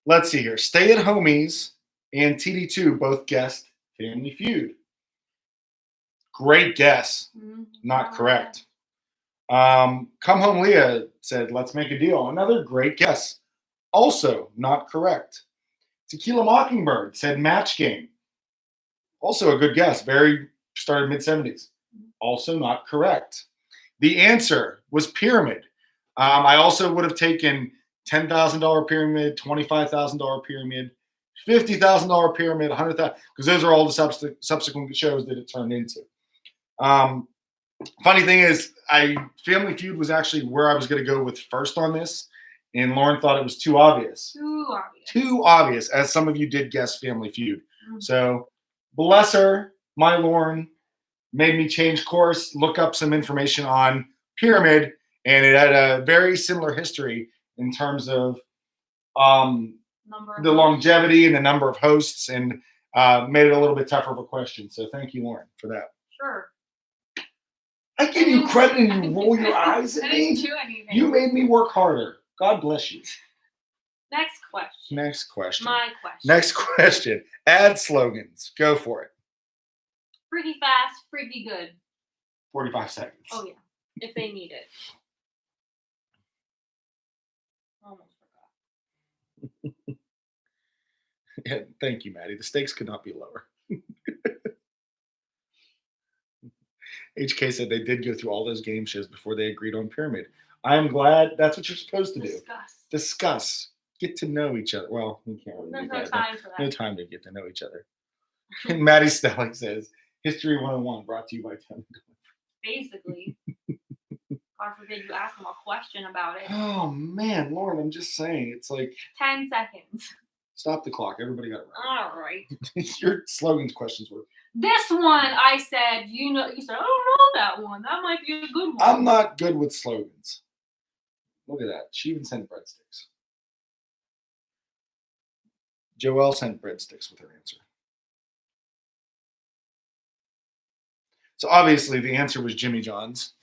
let's see here. Stay at Homies and TD2 both guessed Family Feud. Great guess. Not correct. Come Home Leah said, let's make a deal. Another great guess. Also not correct. Tequila Mockingbird said Match Game. Also a good guess. Started mid-70s. Also not correct. The answer was Pyramid. I also would have taken $10,000 Pyramid, $25,000 Pyramid, $50,000 Pyramid, $100,000, because those are all the subsequent shows that it turned into. Funny thing is, Family Feud was actually where I was going to go with first on this, and Lauren thought it was too obvious. Too obvious, as some of you did guess Family Feud. So, bless her, my Lauren, made me change course, look up some information on Pyramid, and it had a very similar history in terms of the longevity and the number of hosts, and made it a little bit tougher of a question. So thank you, Lauren, for that. Sure. I give you credit and you roll your eyes at me. I didn't do anything. You made me work harder. God bless you. Next question. My question. Next question. Ad slogans. Go for it. Freaky fast, freaky good. 45 seconds. Oh, yeah. If they need it. Almost forgot. Yeah, thank you, Maddie. The stakes could not be lower. HK said they did go through all those game shows before they agreed on Pyramid. I am glad that's what you're supposed to do. Discuss. Get to know each other. Well, we can't really do that. There's no time for that. No time to get to know each other. And Maddie Stelling says, History 101 brought to you by Tony. Basically. God forbid you ask them a question about it. Oh, man. Lauren, I'm just saying. It's like 10 seconds. Stop the clock. Everybody got it right. All right. Your slogans questions were. This one, I said, you said, I don't know that one. That might be a good one. I'm not good with slogans. Look at that. She even sent breadsticks. Joelle sent breadsticks with her answer. So obviously the answer was Jimmy John's.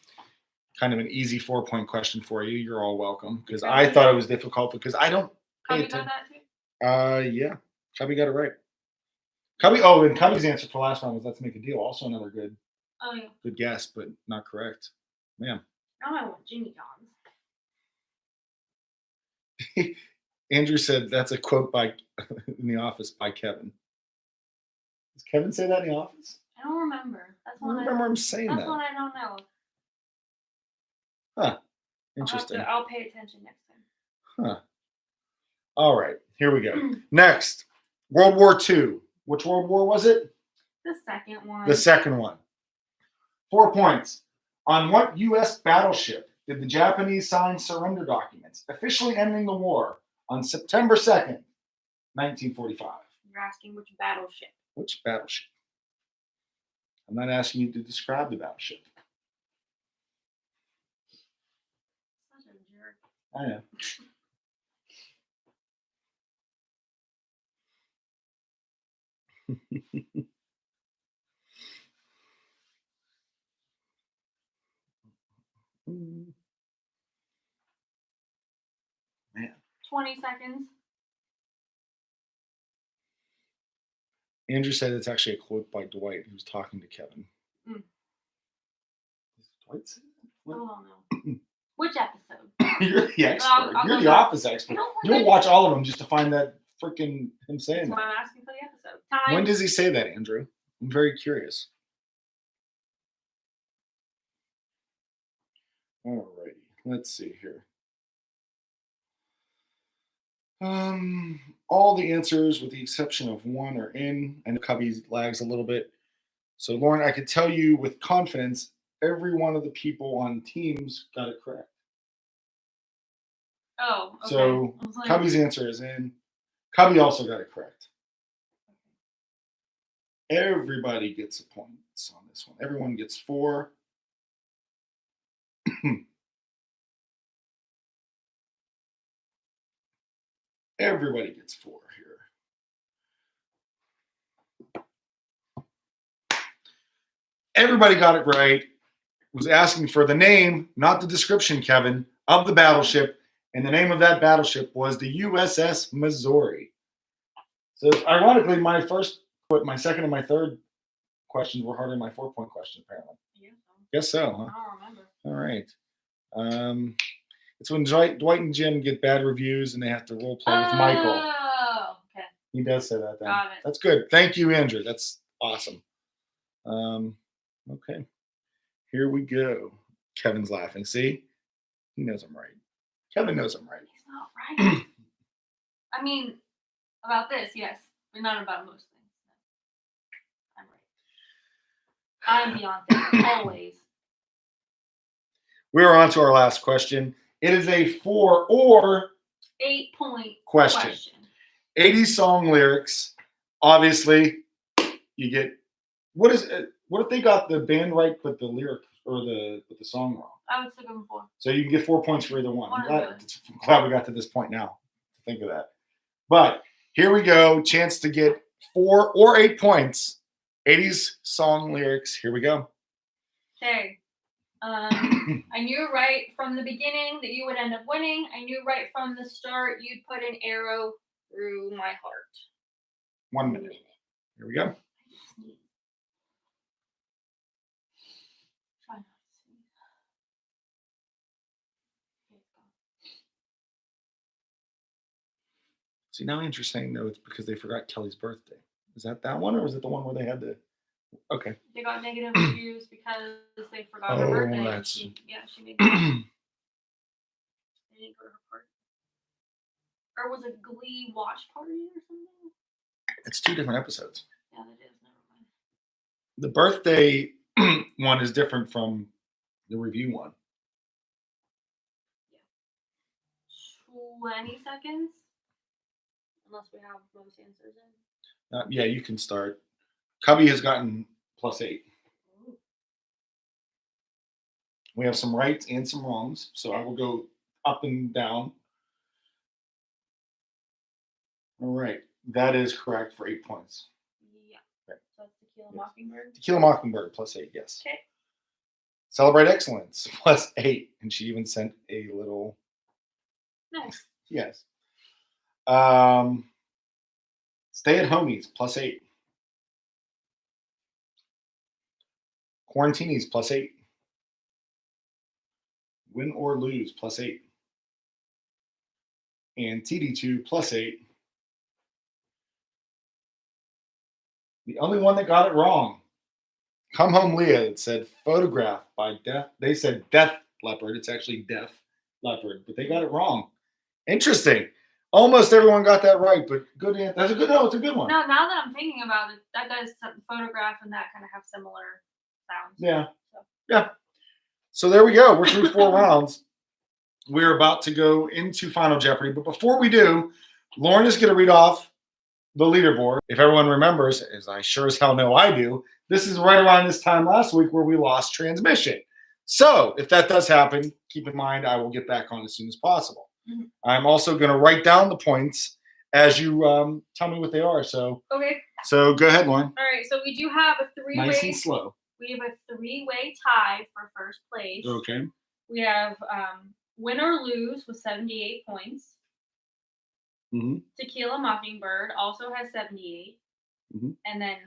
Kind of an easy 4-point question for you. You're all welcome. Because I thought it was difficult because I don't pay attention. Got that too? Yeah. Cubby got it right. And Cubby's answer for last round was let's make a deal. Also another good guess, but not correct. Man. Now I want Jimmy John's. Andrew said that's a quote by in The Office by Kevin. Does Kevin say that in The Office? I don't remember. I remember him saying that. That's one I don't know. Huh. Interesting. I'll pay attention next time. Huh. All right. Here we go. Next. World War II. Which World War was it? The second one. The second one. 4 points. On what U.S. battleship did the Japanese sign surrender documents, officially ending the war on September 2nd, 1945? You're asking which battleship. Which battleship? I'm not asking you to describe the battleship. Such a jerk. I know. Man. 20 seconds. Andrew said it's actually a quote by Dwight, who's talking to Kevin. Dwight said that? Oh, no. Which episode? You're the expert. You're the Office expert. You'll watch all of them just to find that freaking him saying that. That's why I'm asking for the episode. Time. When does he say that, Andrew? I'm very curious. All righty. Let's see here. All the answers, with the exception of one, are in. And Cubby lags a little bit. So, Lauren, I could tell you with confidence, every one of the people on teams got it correct. Oh, okay. So, Cubby's answer is in. Cubby also got it correct. Everybody gets a point on this one. Everyone gets 4. Everybody gets 4 here. Everybody got it right. Was asking for the name, not the description, Kevin, of the battleship. And the name of that battleship was the USS Missouri. So ironically, my second and my third questions were harder than my 4-point question, apparently. Yeah. Guess so, huh? I don't remember. All right. It's when Dwight and Jim get bad reviews and they have to role play with Michael. Oh, okay. He does say that then. Got it. That's good. Thank you, Andrew. That's awesome. Okay. Here we go. Kevin's laughing. See? He knows I'm right. Kevin knows I'm right. He's not right. I mean, about this, yes, but not about most things. I'm right. I'm Beyonce, always. We're on to our last question. It is a 4 or 8-point question. 80s song lyrics. Obviously, you get what if they got the band right but the lyric or the song wrong? I would stick them 4. So you can get 4 points for either one. I'm One glad we got to this point now to think of that. But here we go. Chance to get 4 or 8 points. 80s song lyrics. Here we go. Okay. I knew right from the beginning that you would end up winning. I knew right from the start you'd put an arrow through my heart. 1 minute. Here we go. Try not to sneeze. See, now Andrew's saying, no, it's because they forgot Kelly's birthday. Is that one, or is it the one where they had the... Okay. They got negative reviews because they forgot her birthday. That's... She made they didn't go to her party. Or was it Glee watch party or something? It's 2 different episodes. Yeah, that is. Never mind. The birthday one is different from the review one. Yeah. 20 seconds? Unless we have most answers in. Yeah, you can start. Cubby has gotten +8. Ooh. We have some rights and some wrongs, so I will go up and down. All right, that is correct for 8 points. Yeah. Okay. So that's Tequila Mockingbird. Tequila Mockingbird +8, yes. Okay. Celebrate Excellence +8, and she even sent a little. Nice. Yes. Stay at Homies +8. Quarantinis +8. Win or Lose +8. And TD2 +8. The only one that got it wrong. Come Home Leah. It said Photograph by Death. They said Death Leopard. It's actually Death Leopard, but they got it wrong. Interesting. Almost everyone got that right, but good answer. That's a good. No, it's a good one. No, now that I'm thinking about it, that does Photograph and that kind of have similar sounds. Yeah. Yeah. So there we go. We're through 4 rounds. We're about to go into Final Jeopardy, but before we do, Lauren is going to read off the leaderboard. If everyone remembers, as I sure as hell know I do, this is right around this time last week where we lost transmission. So if that does happen, keep in mind I will get back on as soon as possible. Mm-hmm. I'm also going to write down the points as you tell me what they are. So okay. So go ahead, Lauren. All right. So we do have a 3-way. Nice and slow. We have a 3-way tie for first place. Okay. We have Win or Lose with 78 points. Mm-hmm. Tequila Mockingbird also has 78. Mm-hmm. And then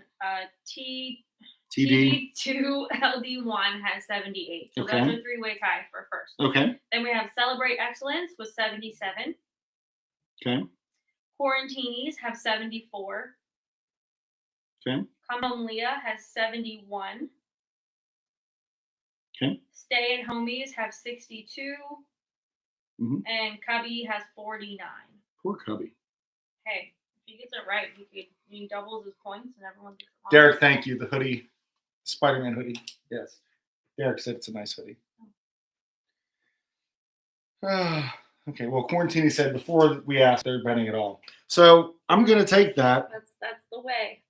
TD2 LD1 has 78. So okay. That's a 3-way tie for first. Okay. Then we have Celebrate Excellence with 77. Okay. Quarantinis have 74. Okay. Come Home Leah has 71. Okay. Stay at Homies have 62. Mm-hmm. And Cubby has 49. Poor Cubby. Hey, if he gets it right, he doubles his points and everyone gets it. Derek, thank you. The hoodie, Spider-Man hoodie. Yes. Derek said it's a nice hoodie. Okay, well, Quarantini said before we asked, they're betting it all. So I'm going to take that. That's the way.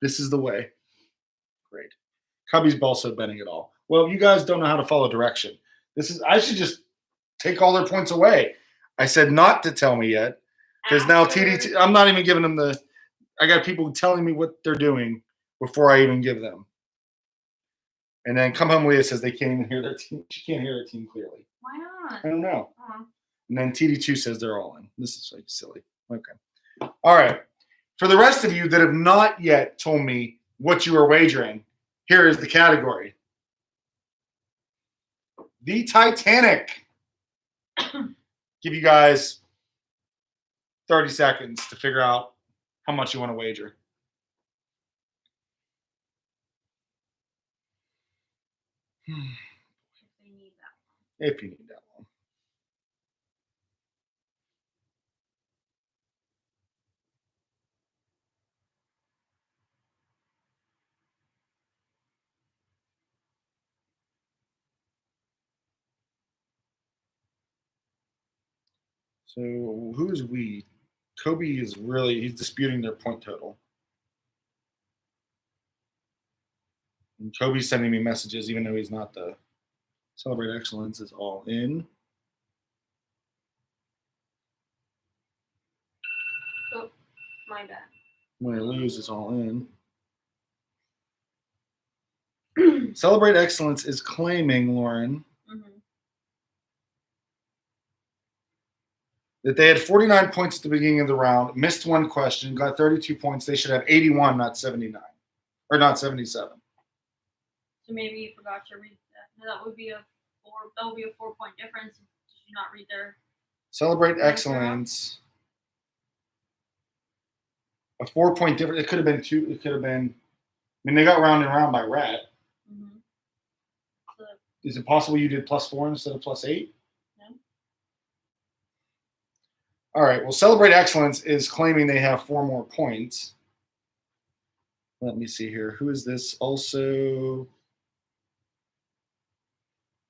This is the way. Great. Cubby's also betting it all. Well, you guys don't know how to follow direction. I should just take all their points away. I said not to tell me yet. Because now TD, I'm not even giving them I got people telling me what they're doing before I even give them. And then Come Home Leah says they can't even hear their team. She can't hear their team clearly. Why not? I don't know. Oh. And then TD2 says they're all in. This is like silly. Okay. All right. For the rest of you that have not yet told me what you are wagering, here is the category. The Titanic. Give you guys 30 seconds to figure out how much you want to wager. If you need that one. So who's we? Kobe is he's disputing their point total. And Kobe's sending me messages even though he's not the Celebrate Excellence is all in. Oh, my bad. When I lose is all in. Celebrate Excellence is claiming, Lauren, that they had 49 points at the beginning of the round, missed one question, got 32 points. They should have 81, not 79. Or not 77. So maybe you forgot to read that. That would be a 4-point difference. Did you not read their Celebrate Excellence. A 4-point difference. It could have been 2. It could have been. I mean, they got round and round by Rat. So, is it possible you did +4 instead of +8? No. All right. Well, Celebrate Excellence is claiming they have 4 more points. Let me see here. Who is this? Also,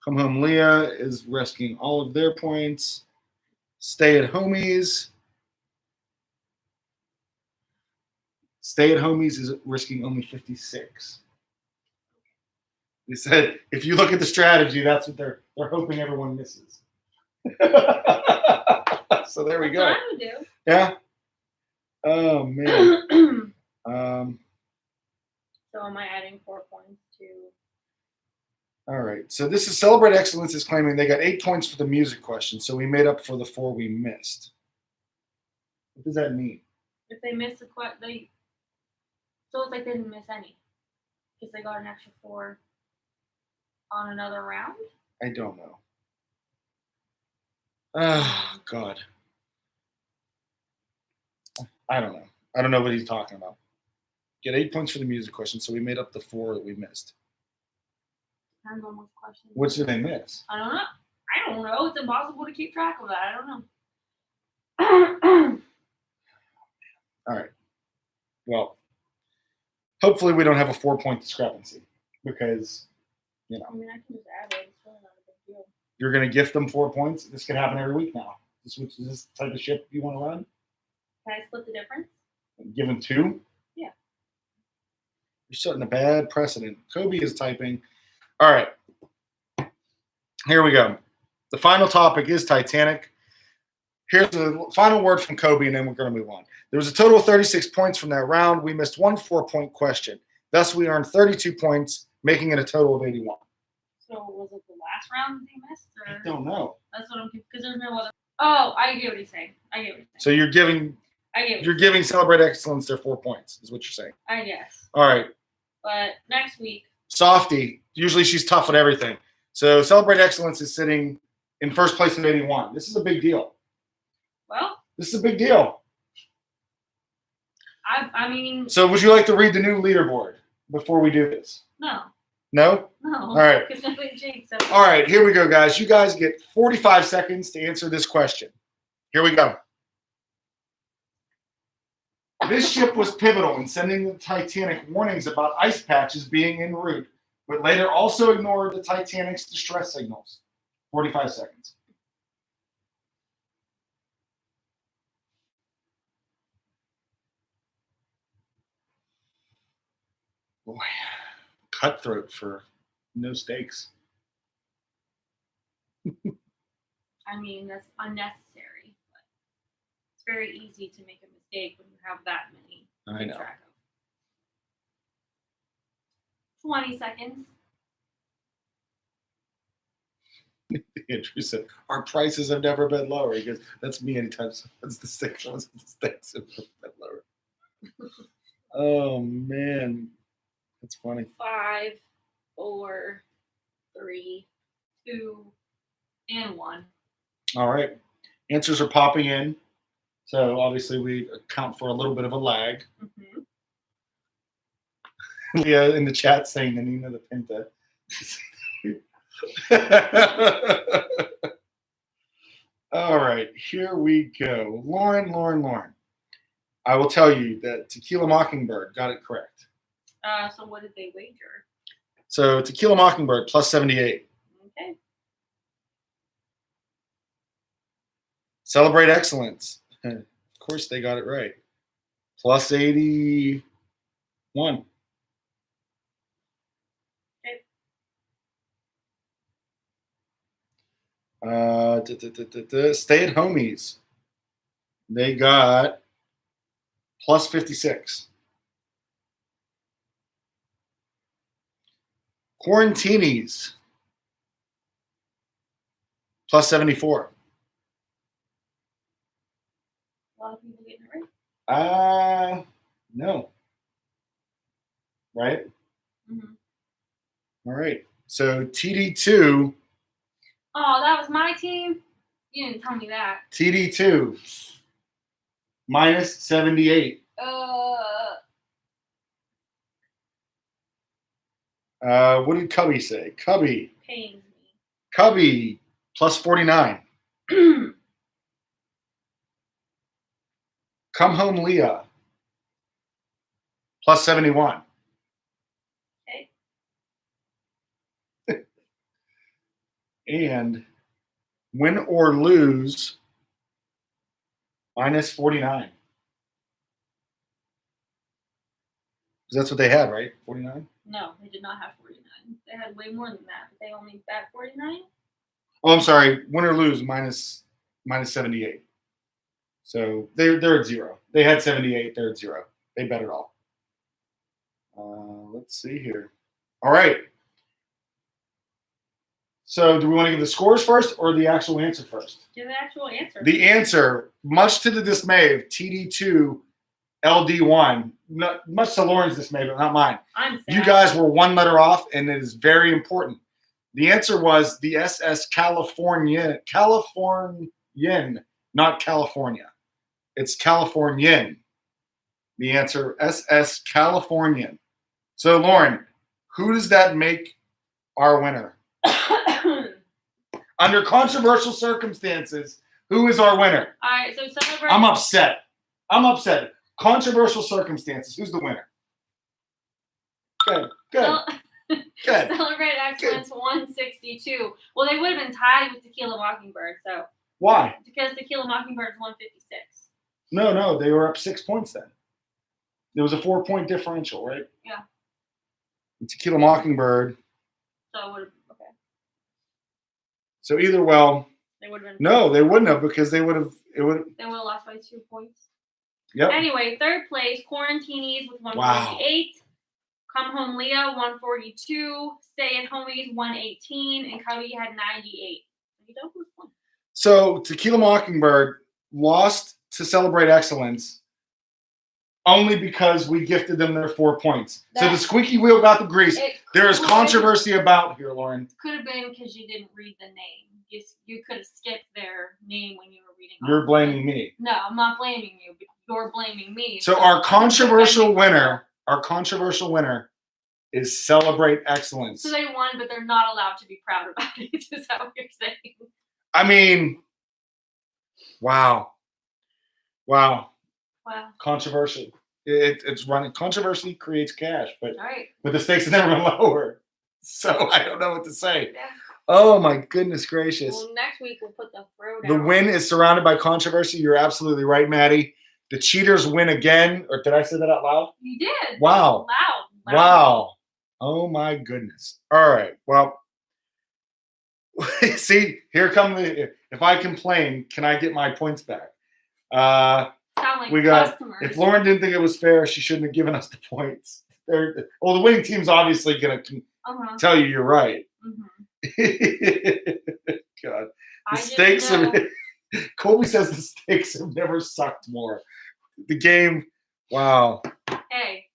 Come Home Leah is risking all of their points. Stay at Homies. Stay at Homies is risking only 56. They said if you look at the strategy, that's what they're hoping everyone misses. So there we go. That's what I would do. Yeah. Oh man. So am I adding 4 points to? All right. So this is Celebrate Excellence is claiming they got 8 points for the music question, so we made up for the 4 we missed. What does that mean? If they miss so it's like they didn't miss any, because they got an extra 4 on another round. I don't know. Oh God. I don't know. I don't know what he's talking about. Get 8 points for the music question, so we made up the 4 that we missed. Depends on which question. Which did they miss? I don't know. It's impossible to keep track of that. I don't know. All right. Well, hopefully we don't have a 4-point discrepancy because, I mean, I can just add it. It's really not a big deal. You're going to gift them 4 points. This can happen every week now. Is this the type of ship you want to run? Can I split the difference? Give them 2? Yeah. You're setting a bad precedent. Kobe is typing. All right. Here we go. The final topic is Titanic. Here's the final word from Kobe, and then we're going to move on. There was a total of 36 points from that round. We missed one 4-point question. Thus, we earned 32 points, making it a total of 81. So was it the last round they missed? Or? I don't know. That's what I'm confused, because there's no other. Oh, I get what he's saying. So you're giving Celebrate Excellence their 4 points, is what you're saying. I guess. All right. But next week. Softy. Usually she's tough at everything. So Celebrate Excellence is sitting in first place at 81. This is a big deal. Well. This is a big deal. I mean. So would you like to read the new leaderboard before we do this? No. No? No. All right. All right, here we go, guys. You guys get 45 seconds to answer this question. Here we go. This ship was pivotal in sending the Titanic warnings about ice patches being en route, but later also ignored the Titanic's distress signals. 45 seconds. Boy, cutthroat for no stakes. I mean, that's unnecessary, but it's very easy to make a mistake when you have that many to I know. track of. 20 seconds. Andrew said, our prices have never been lower. He goes, that's me anytime someone's the stakes have never been lower. Oh, man. That's funny. 5, 4, 3, 2, and 1. All right. Answers are popping in. So obviously we account for a little bit of a lag. Mm-hmm. Leah in the chat saying Nanina the Pinta. All right, here we go. Lauren. I will tell you that Tequila Mockingbird got it correct. So what did they wager? So Tequila Mockingbird plus 78. Okay. Celebrate Excellence. Of course they got it right. Plus 81. Stay at Homies. They got plus 56. Quarantinis. Plus 74. A lot of people getting it right. No. Right? Mm-hmm. All right. So TD2. Oh, that was my team? You didn't tell me that. TD2. Minus 78. What did Cubby say? Cubby. Pains me. Cubby plus 49. Come Home Leah plus 71. Okay. And Win or Lose minus 49. That's what they had, right? 49? No, they did not have 49. They had way more than that, but they only bet 49. Oh, I'm sorry. Win or Lose minus 78. So they're at 0. They had 78. They're at 0. They bet it all. Let's see here. All right. So do we want to give the scores first or the actual answer first? Give the actual answer. The answer, much to the dismay of TD2, LD1, much to Lauren's dismay, but not mine. I'm sad. You guys were one letter off, and it is very important. The answer was the SS Californian, not California. It's Californian. The answer, SS Californian. So, Lauren, who does that make our winner? Under controversial circumstances, who is our winner? All right, so celebrate. I'm upset. Controversial circumstances. Who's the winner? Good. Good. Celebrate Excellence 162. Well, they would have been tied with Tequila Mockingbird. So why? Because Tequila Mockingbird is 156. No, they were up 6 points then. There was a 4-point differential, right? Yeah. And Tequila Mockingbird. So it would have okay. So either they would have been. No, they wouldn't have because they would have. They would have lost by 2 points. Yep. Anyway, third place, Quarantinis with 148. Wow. Come Home Leah 142. Stay at Homies 118, and Cubby had 98. You don't lose one. So Tequila Mockingbird lost to Celebrate Excellence only because we gifted them their 4 points. So the squeaky wheel got the grease. There is controversy about here, Lauren. Could have been because you didn't read the name. You could have skipped their name when you were reading. You're blaming me. No, I'm not blaming you. You're blaming me. So our controversial winner is Celebrate Excellence. So they won, but they're not allowed to be proud about it. Is that what you're saying? I mean, wow. Controversial. It's running. Controversy creates cash, but the stakes have never been lower. So I don't know what to say. Yeah. Oh my goodness gracious! Well, next week we'll put the throwdown. The win is surrounded by controversy. You're absolutely right, Maddie. The cheaters win again. Or did I say that out loud? You did. Wow. Loud. Wow. Oh my goodness. All right. Well, see, here come the. If I complain, can I get my points back? Sound like we got. Customers. If Lauren didn't think it was fair, she shouldn't have given us the points. The winning team's obviously gonna tell you you're right. Mm-hmm. God. I The just stakes know. have Colby says the stakes have never sucked more. The game, wow. Hey,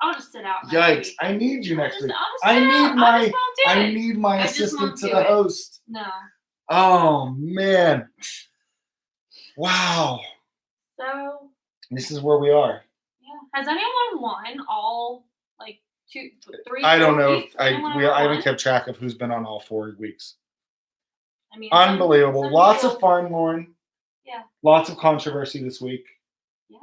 I'll just sit out next Yikes. week. I need you I'll next just- week. I'll just I sit need out. my I just won't do I it. need my I just assistant won't to do the it. host. No. Oh man. Wow. So This is where we are. yeah. Has anyone won all like 2, 3? I don't 4 know weeks? if Anyone I ever haven't won? kept track of who's been on all 4 weeks. I mean, Unbelievable. some Lots people- of fun, Lauren. Yeah. Lots of controversy this week. Yeah.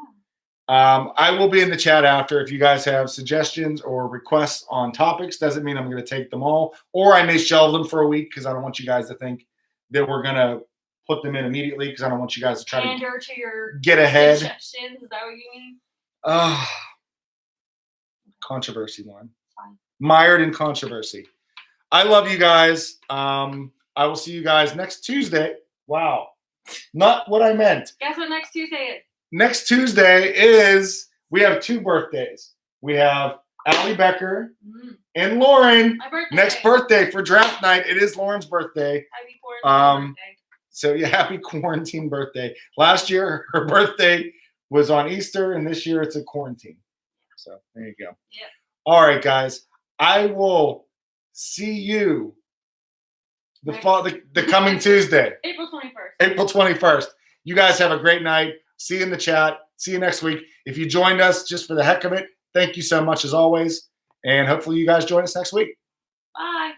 I will be in the chat after if you guys have suggestions or requests on topics. Doesn't mean I'm going to take them all, or I may shelve them for a week because I don't want you guys to think that we're going to put them in immediately because I don't want you guys to try Pander to your to get ahead. suggestions. Is that what you mean? Controversy, Lauren. Fine. Mired in controversy. I love you guys. I will see you guys next Tuesday. Wow. Not what I meant. Guess what next Tuesday is? Next Tuesday is, we have 2 birthdays. We have Allie Becker and Lauren. My birthday. Next birthday for draft night. It is Lauren's birthday. Happy quarantine birthday. So yeah, happy quarantine birthday. Last year, her birthday was on Easter, and this year it's a quarantine. So there you go. Yeah. All right, guys. I will see you the coming Tuesday. April 21st. April 21st. You guys have a great night. See you in the chat. See you next week. If you joined us just for the heck of it, thank you so much as always. And hopefully you guys join us next week. Bye.